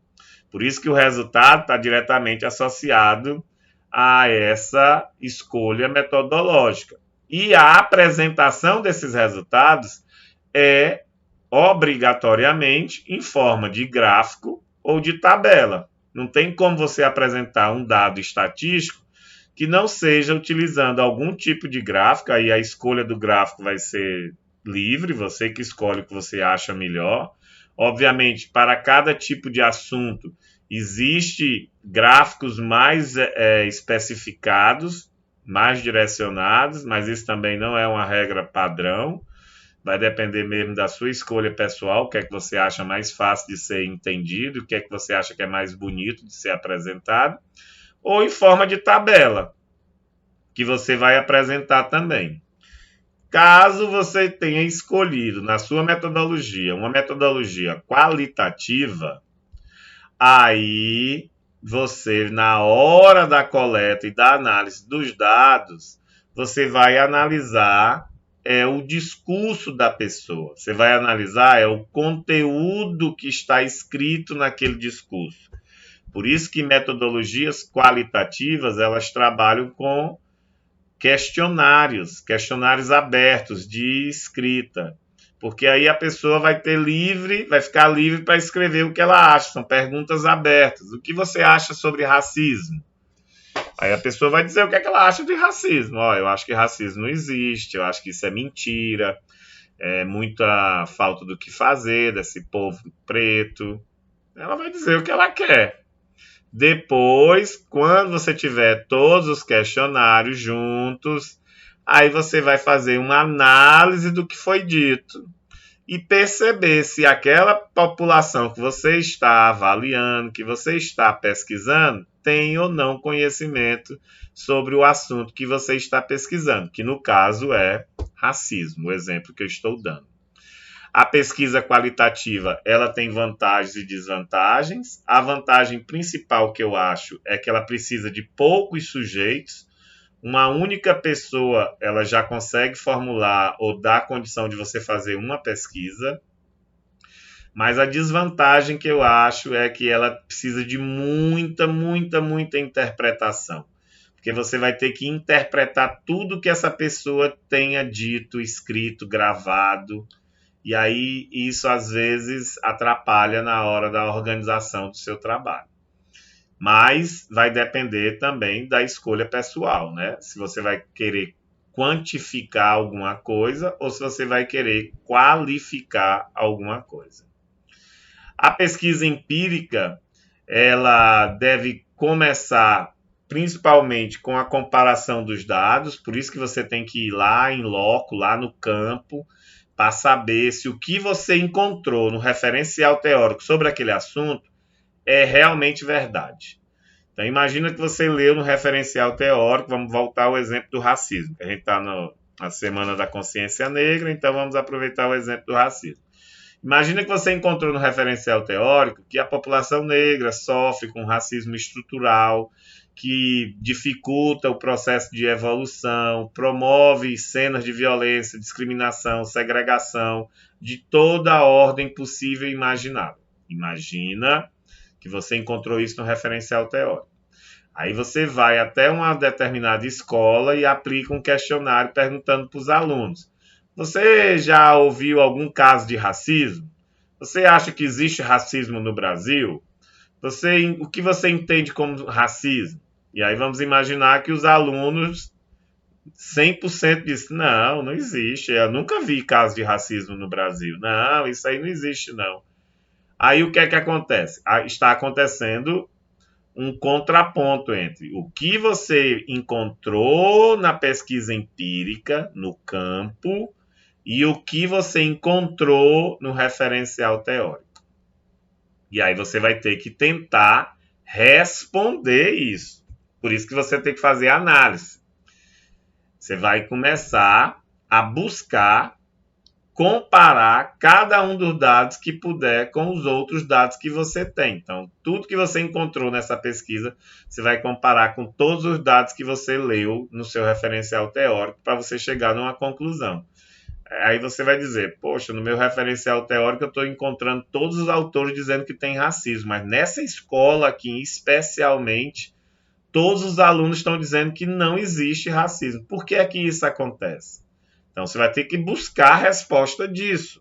Por isso que o resultado está diretamente associado a essa escolha metodológica. E a apresentação desses resultados é obrigatoriamente em forma de gráfico ou de tabela. Não tem como você apresentar um dado estatístico que não seja utilizando algum tipo de gráfico, aí a escolha do gráfico vai ser livre, você que escolhe o que você acha melhor. Obviamente, para cada tipo de assunto, existe gráficos mais especificados, mais direcionados, mas isso também não é uma regra padrão. Vai depender mesmo da sua escolha pessoal, o que é que você acha mais fácil de ser entendido, o que é que você acha que é mais bonito de ser apresentado, ou em forma de tabela, que você vai apresentar também. Caso você tenha escolhido na sua metodologia uma metodologia qualitativa, aí você, na hora da coleta e da análise dos dados, você vai analisar o discurso da pessoa. Você vai analisar o conteúdo que está escrito naquele discurso. Por isso que metodologias qualitativas, elas trabalham com questionários abertos de escrita, porque aí a pessoa vai ficar livre para escrever o que ela acha, são perguntas abertas. O que você acha sobre racismo? Aí a pessoa vai dizer o que é que ela acha de racismo. Eu acho que racismo não existe, eu acho que isso é mentira, é muita falta do que fazer desse povo preto. Ela vai dizer o que ela quer. Depois, quando você tiver todos os questionários juntos, aí você vai fazer uma análise do que foi dito e perceber se aquela população que você está avaliando, que você está pesquisando, tem ou não conhecimento sobre o assunto que você está pesquisando, que no caso é racismo, o exemplo que eu estou dando. A pesquisa qualitativa, ela tem vantagens e desvantagens. A vantagem principal que eu acho é que ela precisa de poucos sujeitos. Uma única pessoa, ela já consegue formular ou dar a condição de você fazer uma pesquisa. Mas a desvantagem que eu acho é que ela precisa de muita interpretação. Porque você vai ter que interpretar tudo que essa pessoa tenha dito, escrito, gravado. E aí isso às vezes atrapalha na hora da organização do seu trabalho. Mas vai depender também da escolha pessoal, né? Se você vai querer quantificar alguma coisa ou se você vai querer qualificar alguma coisa. A pesquisa empírica, ela deve começar principalmente com a comparação dos dados, por isso que você tem que ir lá em loco, lá no campo, para saber se o que você encontrou no referencial teórico sobre aquele assunto é realmente verdade. Então, imagina que você leu no referencial teórico, vamos voltar ao exemplo do racismo, que a gente está na Semana da Consciência Negra, então vamos aproveitar o exemplo do racismo. Imagina que você encontrou no referencial teórico que a população negra sofre com racismo estrutural, que dificulta o processo de evolução, promove cenas de violência, discriminação, segregação, de toda a ordem possível e imaginável. Imagina que você encontrou isso no referencial teórico. Aí você vai até uma determinada escola e aplica um questionário perguntando para os alunos: você já ouviu algum caso de racismo? Você acha que existe racismo no Brasil? O que você entende como racismo? E aí vamos imaginar que os alunos 100% dizem: não, não existe. Eu nunca vi caso de racismo no Brasil. Não, isso aí não existe, não. Aí o que é que acontece? Está acontecendo um contraponto entre o que você encontrou na pesquisa empírica, no campo, e o que você encontrou no referencial teórico. E aí você vai ter que tentar responder isso. Por isso que você tem que fazer análise. Você vai começar a buscar comparar cada um dos dados que puder com os outros dados que você tem. Então, tudo que você encontrou nessa pesquisa, você vai comparar com todos os dados que você leu no seu referencial teórico para você chegar numa conclusão. Aí você vai dizer: poxa, no meu referencial teórico eu estou encontrando todos os autores dizendo que tem racismo, mas nessa escola aqui, especialmente, todos os alunos estão dizendo que não existe racismo. Por que é que isso acontece? Então você vai ter que buscar a resposta disso.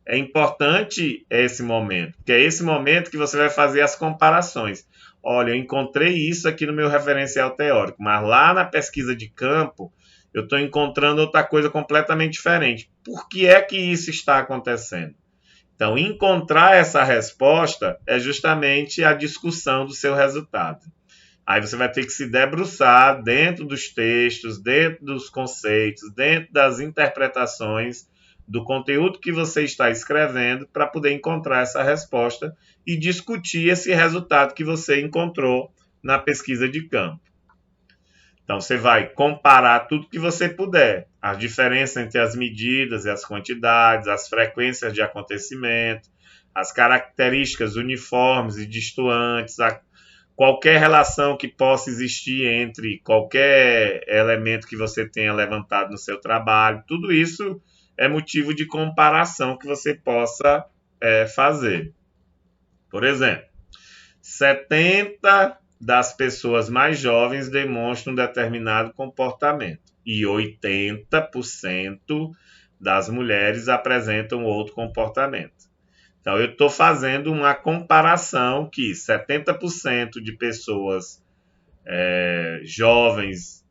É importante esse momento, porque é esse momento que você vai fazer as comparações. Olha, eu encontrei isso aqui no meu referencial teórico, mas lá na pesquisa de campo eu estou encontrando outra coisa completamente diferente. Por que é que isso está acontecendo? Então, encontrar essa resposta é justamente a discussão do seu resultado. Aí você vai ter que se debruçar dentro dos textos, dentro dos conceitos, dentro das interpretações do conteúdo que você está escrevendo para poder encontrar essa resposta e discutir esse resultado que você encontrou na pesquisa de campo. Então você vai comparar tudo que você puder, as diferenças entre as medidas e as quantidades, as frequências de acontecimento, as características uniformes e distantes, qualquer relação que possa existir entre qualquer elemento que você tenha levantado no seu trabalho, tudo isso é motivo de comparação que você possa fazer. Por exemplo, 70 das pessoas mais jovens demonstram um determinado comportamento e 80% das mulheres apresentam outro comportamento. Então, eu estou fazendo uma comparação que 70% de pessoas jovens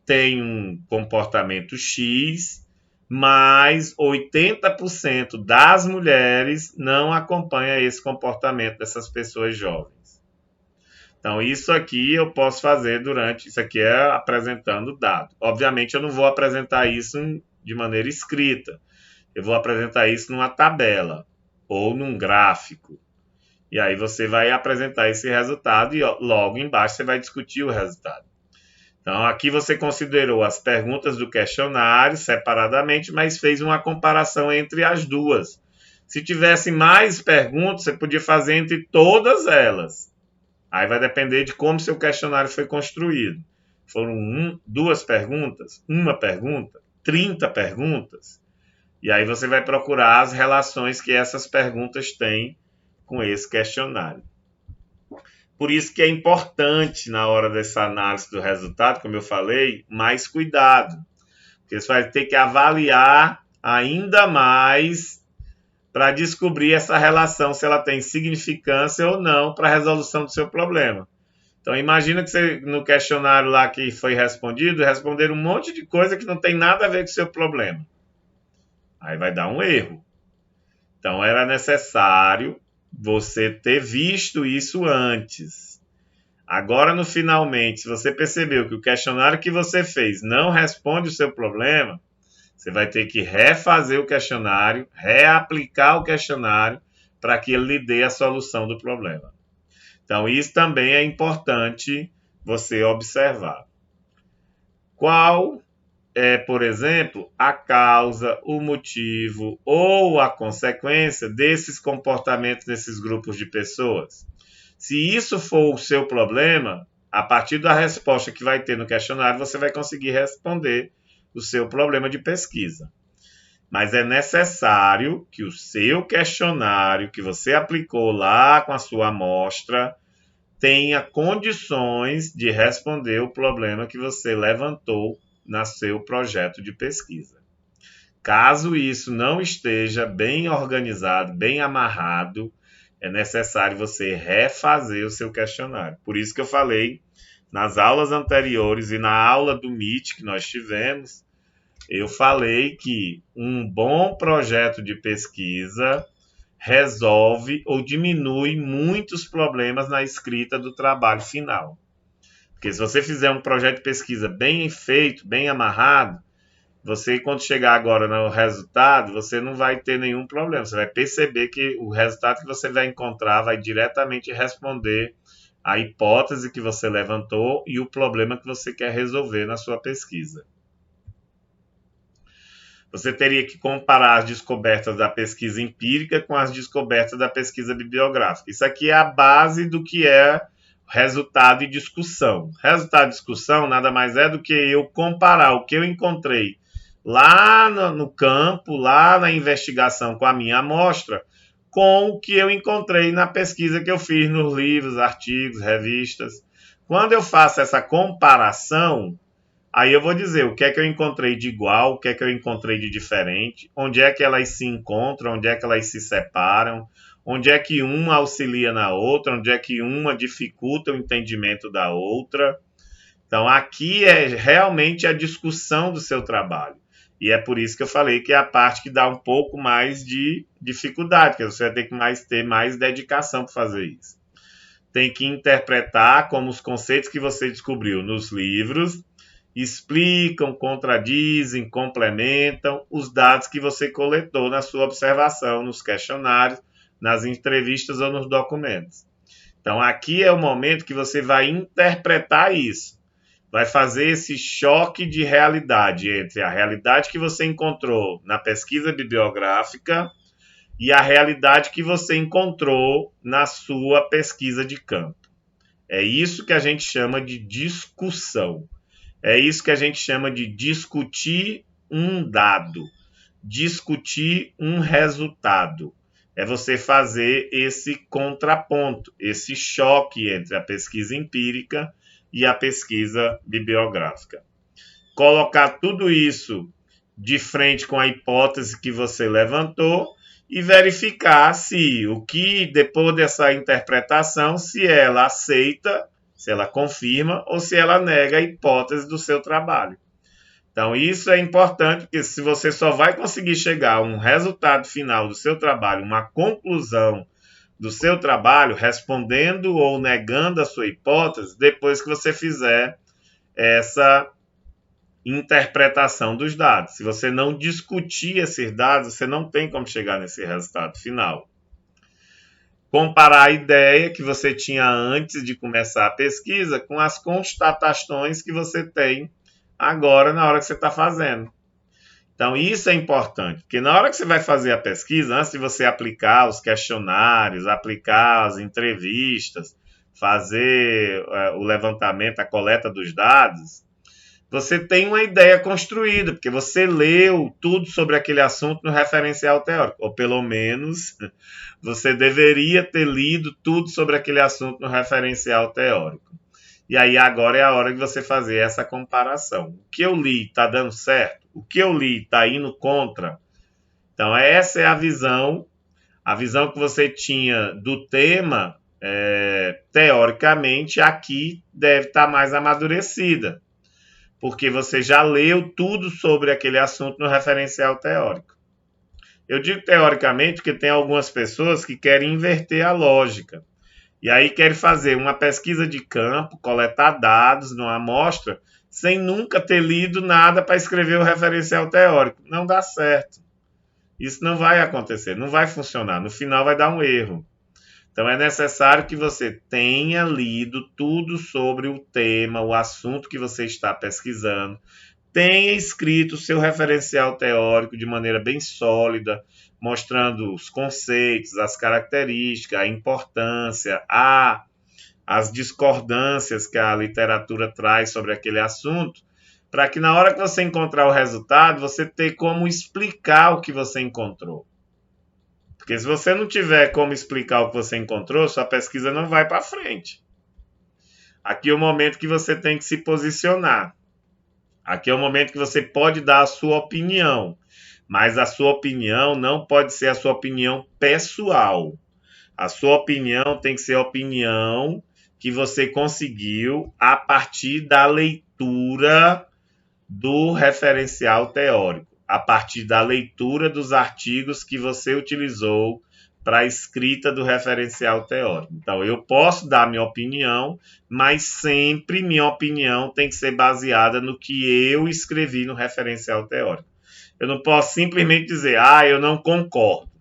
têm um comportamento X, mas 80% das mulheres não acompanha esse comportamento dessas pessoas jovens. Então, isso aqui eu posso fazer isso aqui é apresentando dado. Obviamente, eu não vou apresentar isso de maneira escrita. Eu vou apresentar isso numa tabela ou num gráfico. E aí você vai apresentar esse resultado e logo embaixo você vai discutir o resultado. Então, aqui você considerou as perguntas do questionário separadamente, mas fez uma comparação entre as duas. Se tivesse mais perguntas, você podia fazer entre todas elas. Aí vai depender de como seu questionário foi construído. Foram duas perguntas, uma pergunta, 30 perguntas. E aí você vai procurar as relações que essas perguntas têm com esse questionário. Por isso que é importante, na hora dessa análise do resultado, como eu falei, mais cuidado. Porque você vai ter que avaliar ainda mais para descobrir essa relação, se ela tem significância ou não para a resolução do seu problema. Então, imagina que você, no questionário lá que foi respondido, responderam um monte de coisa que não tem nada a ver com o seu problema. Aí vai dar um erro. Então, era necessário você ter visto isso antes. Agora, no finalmente, se você percebeu que o questionário que você fez não responde o seu problema, você vai ter que refazer o questionário, reaplicar o questionário para que ele lhe dê a solução do problema. Então, isso também é importante você observar. Qual é, por exemplo, a causa, o motivo ou a consequência desses comportamentos desses grupos de pessoas? Se isso for o seu problema, a partir da resposta que vai ter no questionário, você vai conseguir responder o seu problema de pesquisa. Mas é necessário que o seu questionário que você aplicou lá com a sua amostra tenha condições de responder o problema que você levantou no seu projeto de pesquisa. Caso isso não esteja bem organizado, bem amarrado, é necessário você refazer o seu questionário. Por isso que eu falei nas aulas anteriores e na aula do MIT que nós tivemos, eu falei que um bom projeto de pesquisa resolve ou diminui muitos problemas na escrita do trabalho final. Porque se você fizer um projeto de pesquisa bem feito, bem amarrado, você, quando chegar agora no resultado, você não vai ter nenhum problema. Você vai perceber que o resultado que você vai encontrar vai diretamente responder à hipótese que você levantou e o problema que você quer resolver na sua pesquisa. Você teria que comparar as descobertas da pesquisa empírica com as descobertas da pesquisa bibliográfica. Isso aqui é a base do que é resultado e discussão. Resultado e discussão nada mais é do que eu comparar o que eu encontrei lá no campo, lá na investigação com a minha amostra, com o que eu encontrei na pesquisa que eu fiz nos livros, artigos, revistas. Quando eu faço essa comparação, aí eu vou dizer o que é que eu encontrei de igual, o que é que eu encontrei de diferente, onde é que elas se encontram, onde é que elas se separam, onde é que uma auxilia na outra, onde é que uma dificulta o entendimento da outra. Então, aqui é realmente a discussão do seu trabalho. E é por isso que eu falei que é a parte que dá um pouco mais de dificuldade, porque você vai ter mais dedicação para fazer isso. Tem que interpretar como os conceitos que você descobriu nos livros explicam, contradizem, complementam os dados que você coletou na sua observação, nos questionários, nas entrevistas ou nos documentos. Então, aqui é o momento que você vai interpretar isso. Vai fazer esse choque de realidade entre a realidade que você encontrou na pesquisa bibliográfica e a realidade que você encontrou na sua pesquisa de campo. É isso que a gente chama de discussão. É isso que a gente chama de discutir um dado, discutir um resultado. É você fazer esse contraponto, esse choque entre a pesquisa empírica e a pesquisa bibliográfica. Colocar tudo isso de frente com a hipótese que você levantou e verificar se o que, depois dessa interpretação, se ela aceita, se ela confirma ou se ela nega a hipótese do seu trabalho. Então, isso é importante, porque se você só vai conseguir chegar a um resultado final do seu trabalho, uma conclusão do seu trabalho, respondendo ou negando a sua hipótese, depois que você fizer essa interpretação dos dados. Se você não discutir esses dados, você não tem como chegar nesse resultado final. Comparar a ideia que você tinha antes de começar a pesquisa com as constatações que você tem agora na hora que você está fazendo. Então, isso é importante, porque na hora que você vai fazer a pesquisa, antes de você aplicar os questionários, aplicar as entrevistas, fazer o levantamento, a coleta dos dados, você tem uma ideia construída, porque você leu tudo sobre aquele assunto no referencial teórico, ou pelo menos você deveria ter lido tudo sobre aquele assunto no referencial teórico. E aí agora é a hora de você fazer essa comparação. O que eu li está dando certo? O que eu li está indo contra? Então essa é a visão que você tinha do tema, teoricamente, aqui deve estar mais amadurecida, porque você já leu tudo sobre aquele assunto no referencial teórico. Eu digo teoricamente porque tem algumas pessoas que querem inverter a lógica. E aí querem fazer uma pesquisa de campo, coletar dados numa amostra, sem nunca ter lido nada para escrever o referencial teórico. Não dá certo. Isso não vai acontecer, não vai funcionar. No final vai dar um erro. Então é necessário que você tenha lido tudo sobre o tema, o assunto que você está pesquisando, tenha escrito o seu referencial teórico de maneira bem sólida, mostrando os conceitos, as características, a importância, as discordâncias que a literatura traz sobre aquele assunto, para que na hora que você encontrar o resultado, você tenha como explicar o que você encontrou. Porque se você não tiver como explicar o que você encontrou, sua pesquisa não vai para frente. Aqui é o momento que você tem que se posicionar. Aqui é o momento que você pode dar a sua opinião, mas a sua opinião não pode ser a sua opinião pessoal. A sua opinião tem que ser a opinião que você conseguiu a partir da leitura do referencial teórico, a partir da leitura dos artigos que você utilizou para a escrita do referencial teórico. Então, eu posso dar minha opinião, mas sempre minha opinião tem que ser baseada no que eu escrevi no referencial teórico. Eu não posso simplesmente dizer, eu não concordo.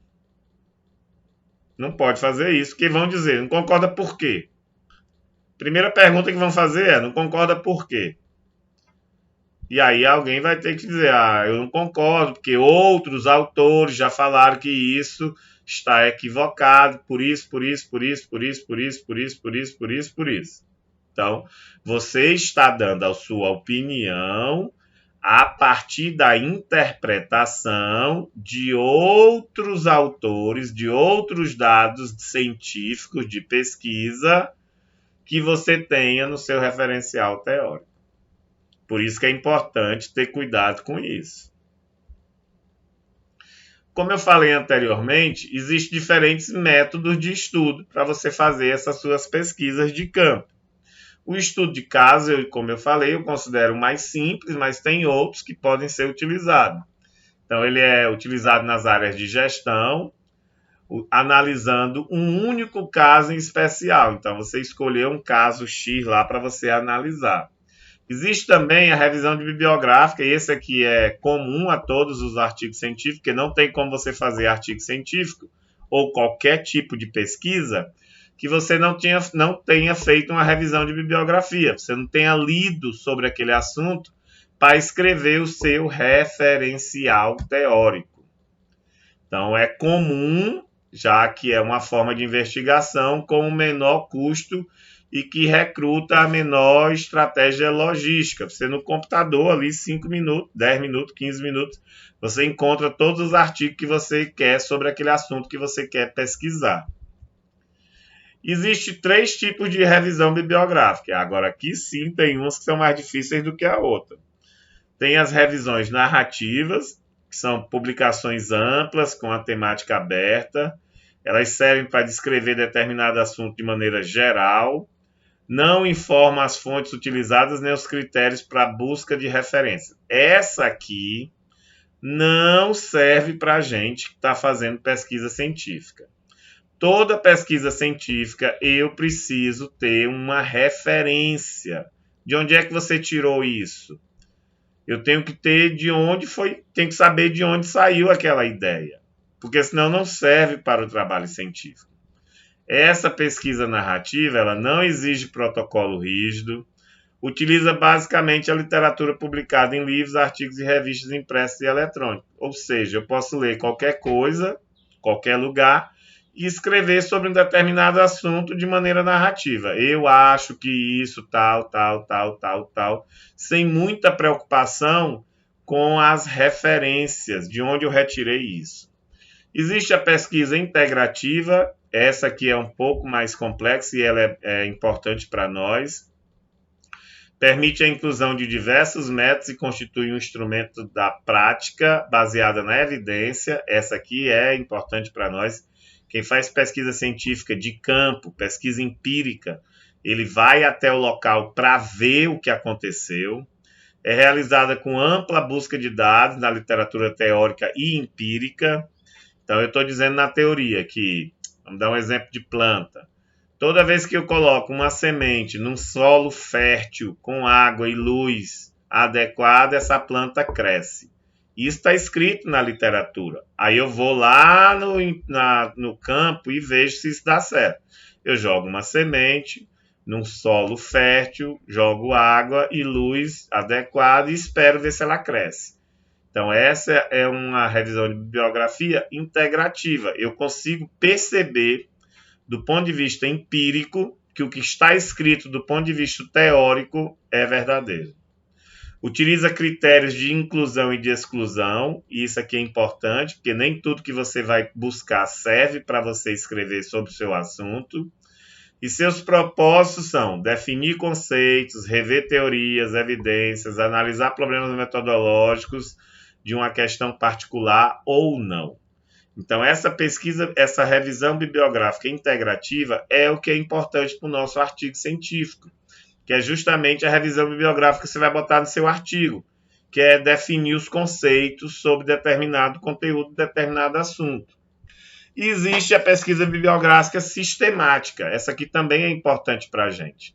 Não pode fazer isso, porque vão dizer, não concorda por quê? Primeira pergunta que vão fazer é, não concorda por quê? E aí alguém vai ter que dizer, eu não concordo, porque outros autores já falaram que isso está equivocado, por isso. Então, você está dando a sua opinião a partir da interpretação de outros autores, de outros dados científicos de pesquisa que você tenha no seu referencial teórico. Por isso que é importante ter cuidado com isso. Como eu falei anteriormente, existem diferentes métodos de estudo para você fazer essas suas pesquisas de campo. O estudo de caso, como eu falei, eu considero mais simples, mas tem outros que podem ser utilizados. Então, ele é utilizado nas áreas de gestão, analisando um único caso em especial. Então, você escolheu um caso X lá para você analisar. Existe também a revisão de bibliográfica, e esse aqui é comum a todos os artigos científicos, porque não tem como você fazer artigo científico ou qualquer tipo de pesquisa que você não tenha feito uma revisão de bibliografia, você não tenha lido sobre aquele assunto para escrever o seu referencial teórico. Então, é comum, já que é uma forma de investigação com o menor custo e que recruta a menor estratégia logística. Você no computador ali, 5 minutos, 10 minutos, 15 minutos, você encontra todos os artigos que você quer sobre aquele assunto que você quer pesquisar. Existem 3 tipos de revisão bibliográfica. Agora, aqui sim, tem umas que são mais difíceis do que a outra. Tem as revisões narrativas, que são publicações amplas, com a temática aberta. Elas servem para descrever determinado assunto de maneira geral. Não informa as fontes utilizadas nem os critérios para busca de referência. Essa aqui não serve para a gente que está fazendo pesquisa científica. Toda pesquisa científica eu preciso ter uma referência. De onde é que você tirou isso? Eu tenho que ter tenho que saber de onde saiu aquela ideia, porque senão não serve para o trabalho científico. Essa pesquisa narrativa, ela não exige protocolo rígido, utiliza basicamente a literatura publicada em livros, artigos e revistas impressas e eletrônicos. Ou seja, eu posso ler qualquer coisa, qualquer lugar, e escrever sobre um determinado assunto de maneira narrativa. Eu acho que isso, tal, tal, tal, tal, tal, sem muita preocupação com as referências, de onde eu retirei isso. Existe a pesquisa integrativa, essa aqui é um pouco mais complexa e ela é importante para nós. Permite a inclusão de diversos métodos e constitui um instrumento da prática baseada na evidência. Essa aqui é importante para nós. Quem faz pesquisa científica de campo, pesquisa empírica, ele vai até o local para ver o que aconteceu. É realizada com ampla busca de dados na literatura teórica e empírica. Então, eu estou dizendo na teoria que, vamos dar um exemplo de planta. Toda vez que eu coloco uma semente num solo fértil, com água e luz adequada, essa planta cresce. Isso está escrito na literatura. Aí eu vou lá no campo e vejo se isso dá certo. Eu jogo uma semente num solo fértil, jogo água e luz adequada e espero ver se ela cresce. Então, essa é uma revisão de bibliografia integrativa. Eu consigo perceber, do ponto de vista empírico, que o que está escrito do ponto de vista teórico é verdadeiro. Utiliza critérios de inclusão e de exclusão, e isso aqui é importante, porque nem tudo que você vai buscar serve para você escrever sobre o seu assunto. E seus propósitos são definir conceitos, rever teorias, evidências, analisar problemas metodológicos de uma questão particular ou não. Então, essa pesquisa, essa revisão bibliográfica integrativa é o que é importante para o nosso artigo científico, que é justamente a revisão bibliográfica que você vai botar no seu artigo, que é definir os conceitos sobre determinado conteúdo, determinado assunto. E existe a pesquisa bibliográfica sistemática. Essa aqui também é importante para a gente.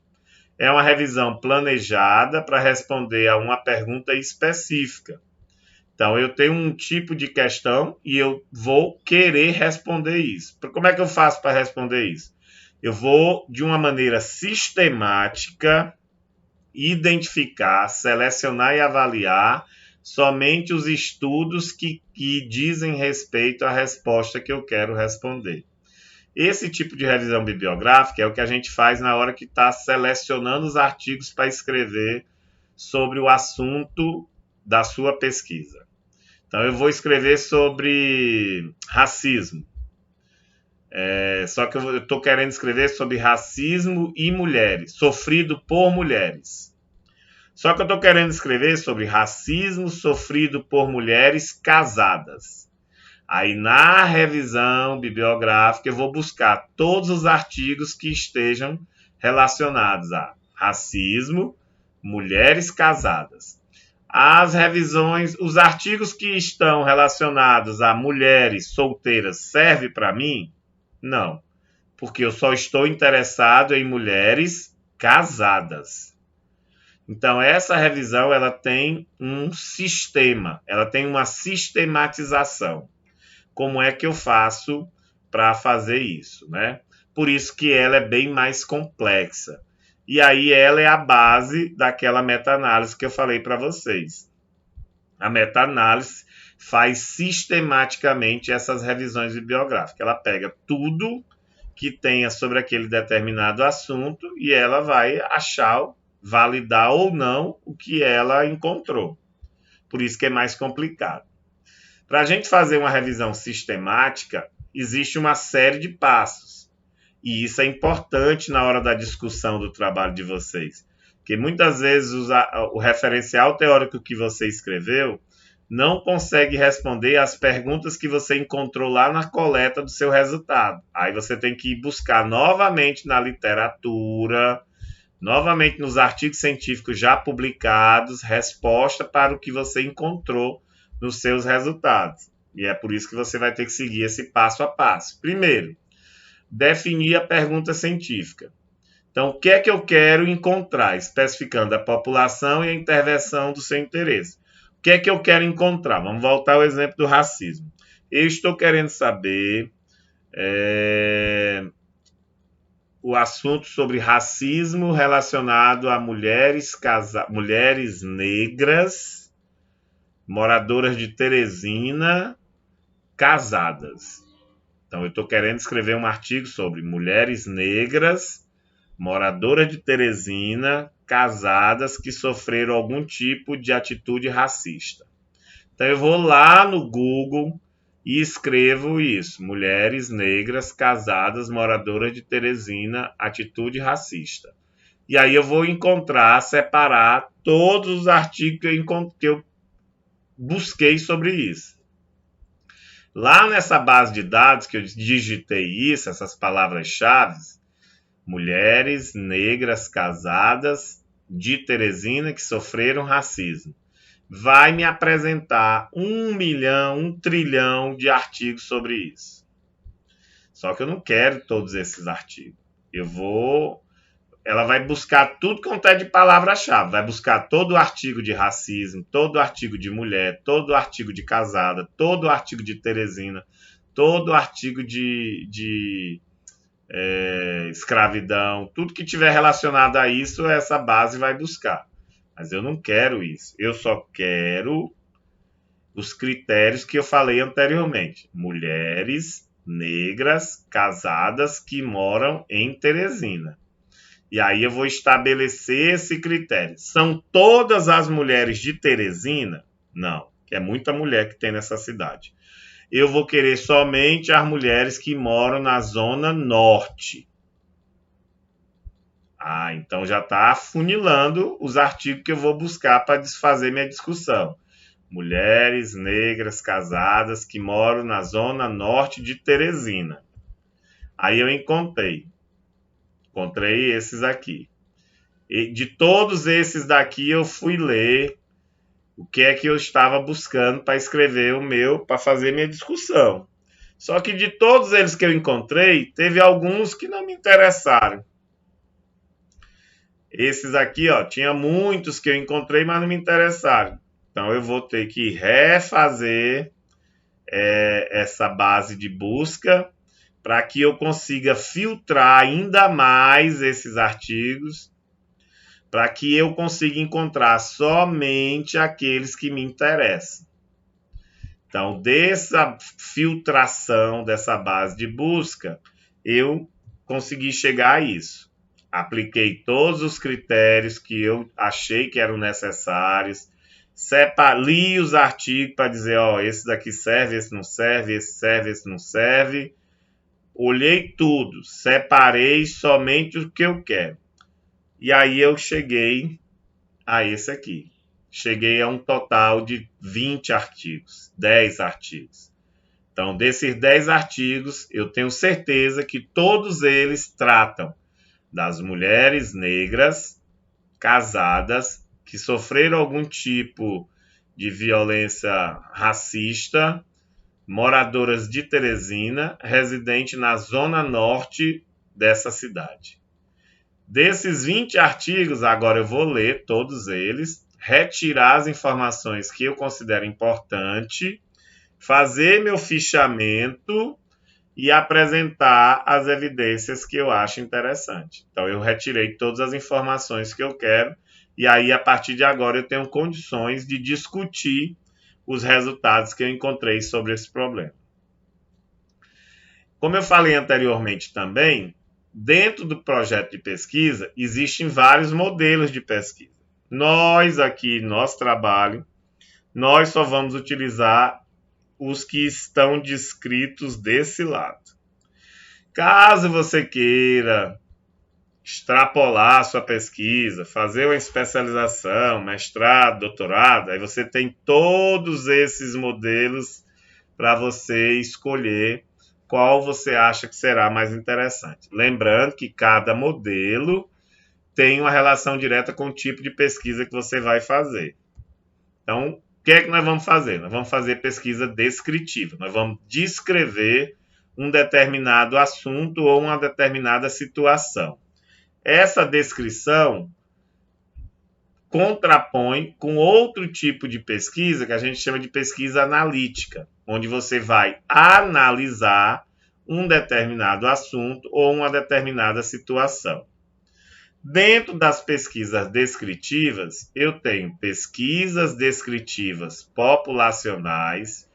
É uma revisão planejada para responder a uma pergunta específica. Então, eu tenho um tipo de questão e eu vou querer responder isso. Como é que eu faço para responder isso? Eu vou, de uma maneira sistemática, identificar, selecionar e avaliar somente os estudos que dizem respeito à resposta que eu quero responder. Esse tipo de revisão bibliográfica é o que a gente faz na hora que está selecionando os artigos para escrever sobre o assunto da sua pesquisa. Então, eu vou escrever sobre racismo. Só que eu estou querendo escrever sobre racismo e mulheres, sofrido por mulheres. Só que eu estou querendo escrever sobre racismo sofrido por mulheres casadas. Aí, na revisão bibliográfica, eu vou buscar todos os artigos que estejam relacionados a racismo, mulheres casadas. As revisões, os artigos que estão relacionados a mulheres solteiras servem para mim? Não, porque eu só estou interessado em mulheres casadas. Então, essa revisão ela tem um sistema, ela tem uma sistematização. Como é que eu faço para fazer isso, né? Por isso que ela é bem mais complexa. E aí ela é a base daquela meta-análise que eu falei para vocês. A meta-análise faz sistematicamente essas revisões bibliográficas. Ela pega tudo que tenha sobre aquele determinado assunto e ela vai achar, validar ou não o que ela encontrou. Por isso que é mais complicado. Para a gente fazer uma revisão sistemática, existe uma série de passos. E isso é importante na hora da discussão do trabalho de vocês. Porque muitas vezes o referencial teórico que você escreveu não consegue responder às perguntas que você encontrou lá na coleta do seu resultado. Aí você tem que ir buscar novamente na literatura, novamente nos artigos científicos já publicados, resposta para o que você encontrou nos seus resultados. E é por isso que você vai ter que seguir esse passo a passo. Primeiro, definir a pergunta científica. Então, o que é que eu quero encontrar? Especificando a população e a intervenção do seu interesse. O que é que eu quero encontrar? Vamos voltar ao exemplo do racismo. Eu estou querendo saber o assunto sobre racismo relacionado a mulheres negras, moradoras de Teresina, casadas. Então, eu estou querendo escrever um artigo sobre mulheres negras, moradoras de Teresina, casadas que sofreram algum tipo de atitude racista. Então, eu vou lá no Google e escrevo isso: mulheres negras, casadas, moradoras de Teresina, atitude racista. E aí eu vou encontrar, separar todos os artigos que eu busquei sobre isso. Lá nessa base de dados que eu digitei isso, essas palavras-chave, mulheres negras casadas de Teresina que sofreram racismo, vai me apresentar 1 milhão, 1 trilhão de artigos sobre isso. Só que eu não quero todos esses artigos. Ela vai buscar tudo quanto é de palavra-chave. Vai buscar todo o artigo de racismo, todo o artigo de mulher, todo o artigo de casada, todo o artigo de Teresina, todo o artigo de escravidão, tudo que tiver relacionado a isso, essa base vai buscar. Mas eu não quero isso. Eu só quero os critérios que eu falei anteriormente. Mulheres negras casadas que moram em Teresina. E aí eu vou estabelecer esse critério. São todas as mulheres de Teresina? Não, que é muita mulher que tem nessa cidade. Eu vou querer somente as mulheres que moram na zona norte. Então já está afunilando os artigos que eu vou buscar para desfazer minha discussão. Mulheres negras casadas que moram na zona norte de Teresina. Aí eu encontrei esses aqui. E de todos esses daqui eu fui ler o que é que eu estava buscando para escrever para fazer minha discussão. Só que de todos eles que eu encontrei, teve alguns que não me interessaram. Esses aqui, ó, tinha muitos que eu encontrei, mas não me interessaram. Então eu vou ter que refazer essa base de busca para que eu consiga filtrar ainda mais esses artigos, para que eu consiga encontrar somente aqueles que me interessam. Então, dessa filtração, dessa base de busca, eu consegui chegar a isso. Apliquei todos os critérios que eu achei que eram necessários, li os artigos para dizer, ó, esse daqui serve, esse não serve, esse serve, esse não serve. Olhei tudo, separei somente o que eu quero. E aí eu cheguei a esse aqui. Cheguei a um total de 20 artigos, 10 artigos. Então, desses 10 artigos, eu tenho certeza que todos eles tratam das mulheres negras casadas que sofreram algum tipo de violência racista, moradoras de Teresina, residente na zona norte dessa cidade. Desses 20 artigos, agora eu vou ler todos eles, retirar as informações que eu considero importante, fazer meu fichamento e apresentar as evidências que eu acho interessante. Então, eu retirei todas as informações que eu quero e aí, a partir de agora, eu tenho condições de discutir os resultados que eu encontrei sobre esse problema. Como eu falei anteriormente também, dentro do projeto de pesquisa, existem vários modelos de pesquisa. Nós aqui, nosso trabalho, nós só vamos utilizar os que estão descritos desse lado. Caso você queira extrapolar a sua pesquisa, fazer uma especialização, mestrado, doutorado, aí você tem todos esses modelos para você escolher qual você acha que será mais interessante. Lembrando que cada modelo tem uma relação direta com o tipo de pesquisa que você vai fazer. Então, o que é que nós vamos fazer? Nós vamos fazer pesquisa descritiva. Nós vamos descrever um determinado assunto ou uma determinada situação. Essa descrição contrapõe com outro tipo de pesquisa que a gente chama de pesquisa analítica, onde você vai analisar um determinado assunto ou uma determinada situação. Dentro das pesquisas descritivas, eu tenho pesquisas descritivas populacionais,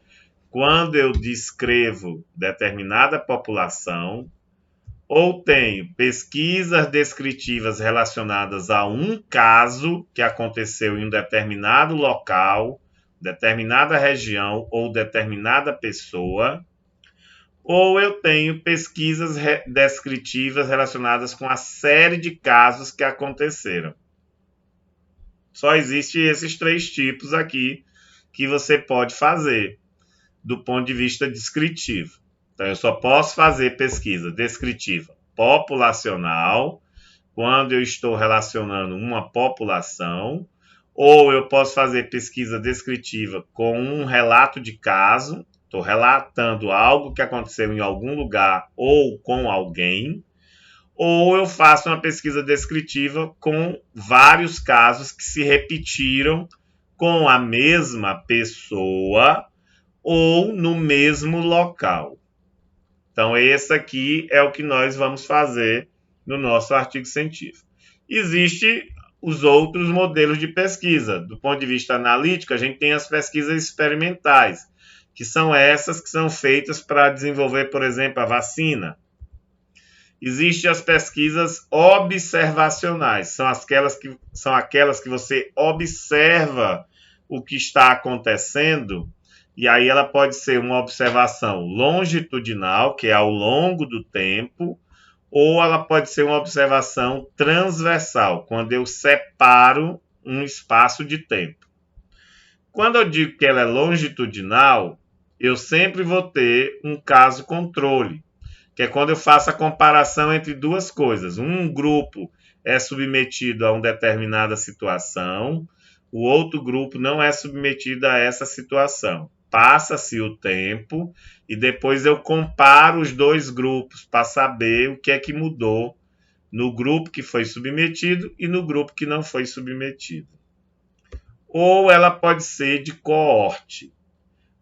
quando eu descrevo determinada população, ou tenho pesquisas descritivas relacionadas a um caso que aconteceu em um determinado local, determinada região ou determinada pessoa, ou eu tenho pesquisas descritivas relacionadas com a série de casos que aconteceram. Só existem esses 3 tipos aqui que você pode fazer do ponto de vista descritivo. Então, eu só posso fazer pesquisa descritiva populacional quando eu estou relacionando uma população, ou eu posso fazer pesquisa descritiva com um relato de caso, estou relatando algo que aconteceu em algum lugar ou com alguém, ou eu faço uma pesquisa descritiva com vários casos que se repetiram com a mesma pessoa ou no mesmo local. Então, esse aqui é o que nós vamos fazer no nosso artigo científico. Existem os outros modelos de pesquisa. Do ponto de vista analítico, a gente tem as pesquisas experimentais, que são essas que são feitas para desenvolver, por exemplo, a vacina. Existem as pesquisas observacionais, são aquelas que você observa o que está acontecendo, e aí ela pode ser uma observação longitudinal, que é ao longo do tempo, ou ela pode ser uma observação transversal, quando eu separo um espaço de tempo. Quando eu digo que ela é longitudinal, eu sempre vou ter um caso controle, que é quando eu faço a comparação entre duas coisas. Um grupo é submetido a uma determinada situação, o outro grupo não é submetido a essa situação. Passa-se o tempo e depois eu comparo os 2 grupos para saber o que é que mudou no grupo que foi submetido e no grupo que não foi submetido. Ou ela pode ser de coorte.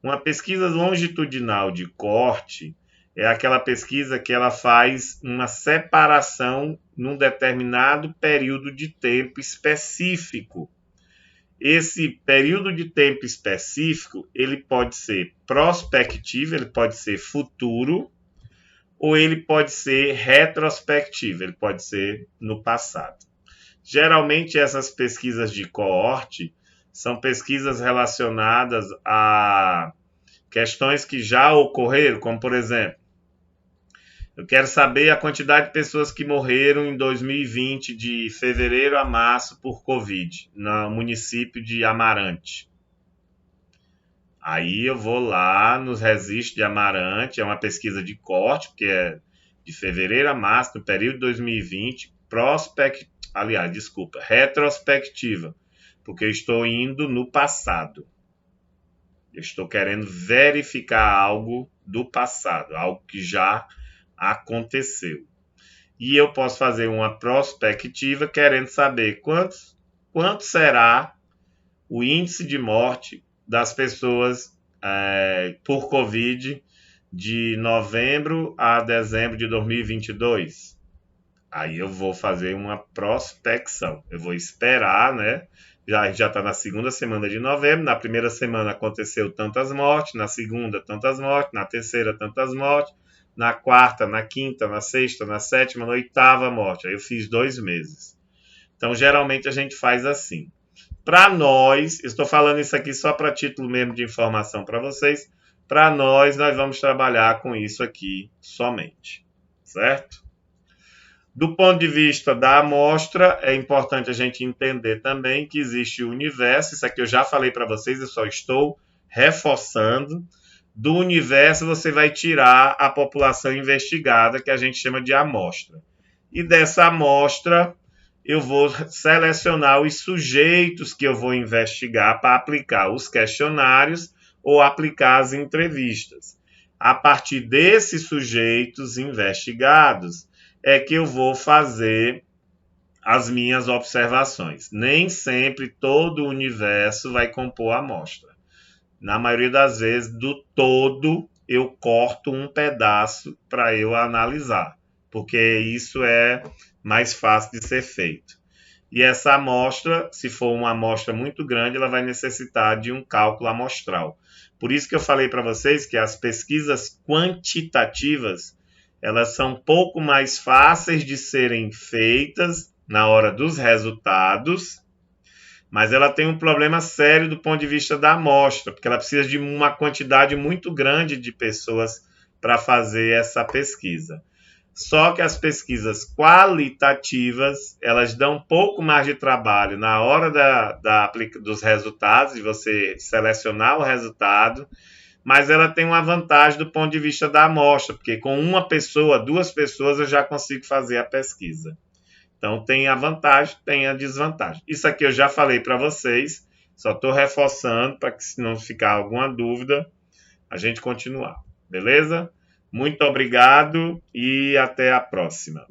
Uma pesquisa longitudinal de coorte é aquela pesquisa que ela faz uma separação num determinado período de tempo específico. Esse período de tempo específico, ele pode ser prospectivo, ele pode ser futuro, ou ele pode ser retrospectivo, ele pode ser no passado. Geralmente, essas pesquisas de coorte são pesquisas relacionadas a questões que já ocorreram, como, por exemplo, eu quero saber a quantidade de pessoas que morreram em 2020, de fevereiro a março, por Covid, no município de Amarante. Aí eu vou lá nos registros de Amarante, é uma pesquisa de corte, porque é de fevereiro a março, no período de 2020, retrospectiva, porque eu estou indo no passado. Eu estou querendo verificar algo do passado, algo que já aconteceu. E eu posso fazer uma prospectiva querendo saber quanto será o índice de morte das pessoas por Covid de novembro a dezembro de 2022. Aí eu vou fazer uma prospecção. Eu vou esperar, né? Já está na segunda semana de novembro. Na primeira semana aconteceu tantas mortes, na segunda tantas mortes, na terceira tantas mortes, na quarta, na quinta, na sexta, na sétima, na oitava morte. Aí eu fiz 2 meses. Então, geralmente a gente faz assim. Para nós, estou falando isso aqui só para título mesmo de informação para vocês. Para nós vamos trabalhar com isso aqui somente, certo? Do ponto de vista da amostra, é importante a gente entender também que existe o universo. Isso aqui eu já falei para vocês, eu só estou reforçando. Do universo, você vai tirar a população investigada, que a gente chama de amostra. E dessa amostra, eu vou selecionar os sujeitos que eu vou investigar para aplicar os questionários ou aplicar as entrevistas. A partir desses sujeitos investigados, é que eu vou fazer as minhas observações. Nem sempre todo o universo vai compor a amostra. Na maioria das vezes, do todo, eu corto um pedaço para eu analisar, porque isso é mais fácil de ser feito. E essa amostra, se for uma amostra muito grande, ela vai necessitar de um cálculo amostral, Por isso que eu falei para vocês que as pesquisas quantitativas, elas são um pouco mais fáceis de serem feitas na hora dos resultados, mas ela tem um problema sério do ponto de vista da amostra, porque ela precisa de uma quantidade muito grande de pessoas para fazer essa pesquisa. Só que as pesquisas qualitativas, elas dão um pouco mais de trabalho na hora dos resultados, de você selecionar o resultado, mas ela tem uma vantagem do ponto de vista da amostra, porque com uma pessoa, duas pessoas, eu já consigo fazer a pesquisa. Então, tem a vantagem, tem a desvantagem. Isso aqui eu já falei para vocês, só estou reforçando para que, se não ficar alguma dúvida, a gente continuar. Beleza? Muito obrigado e até a próxima.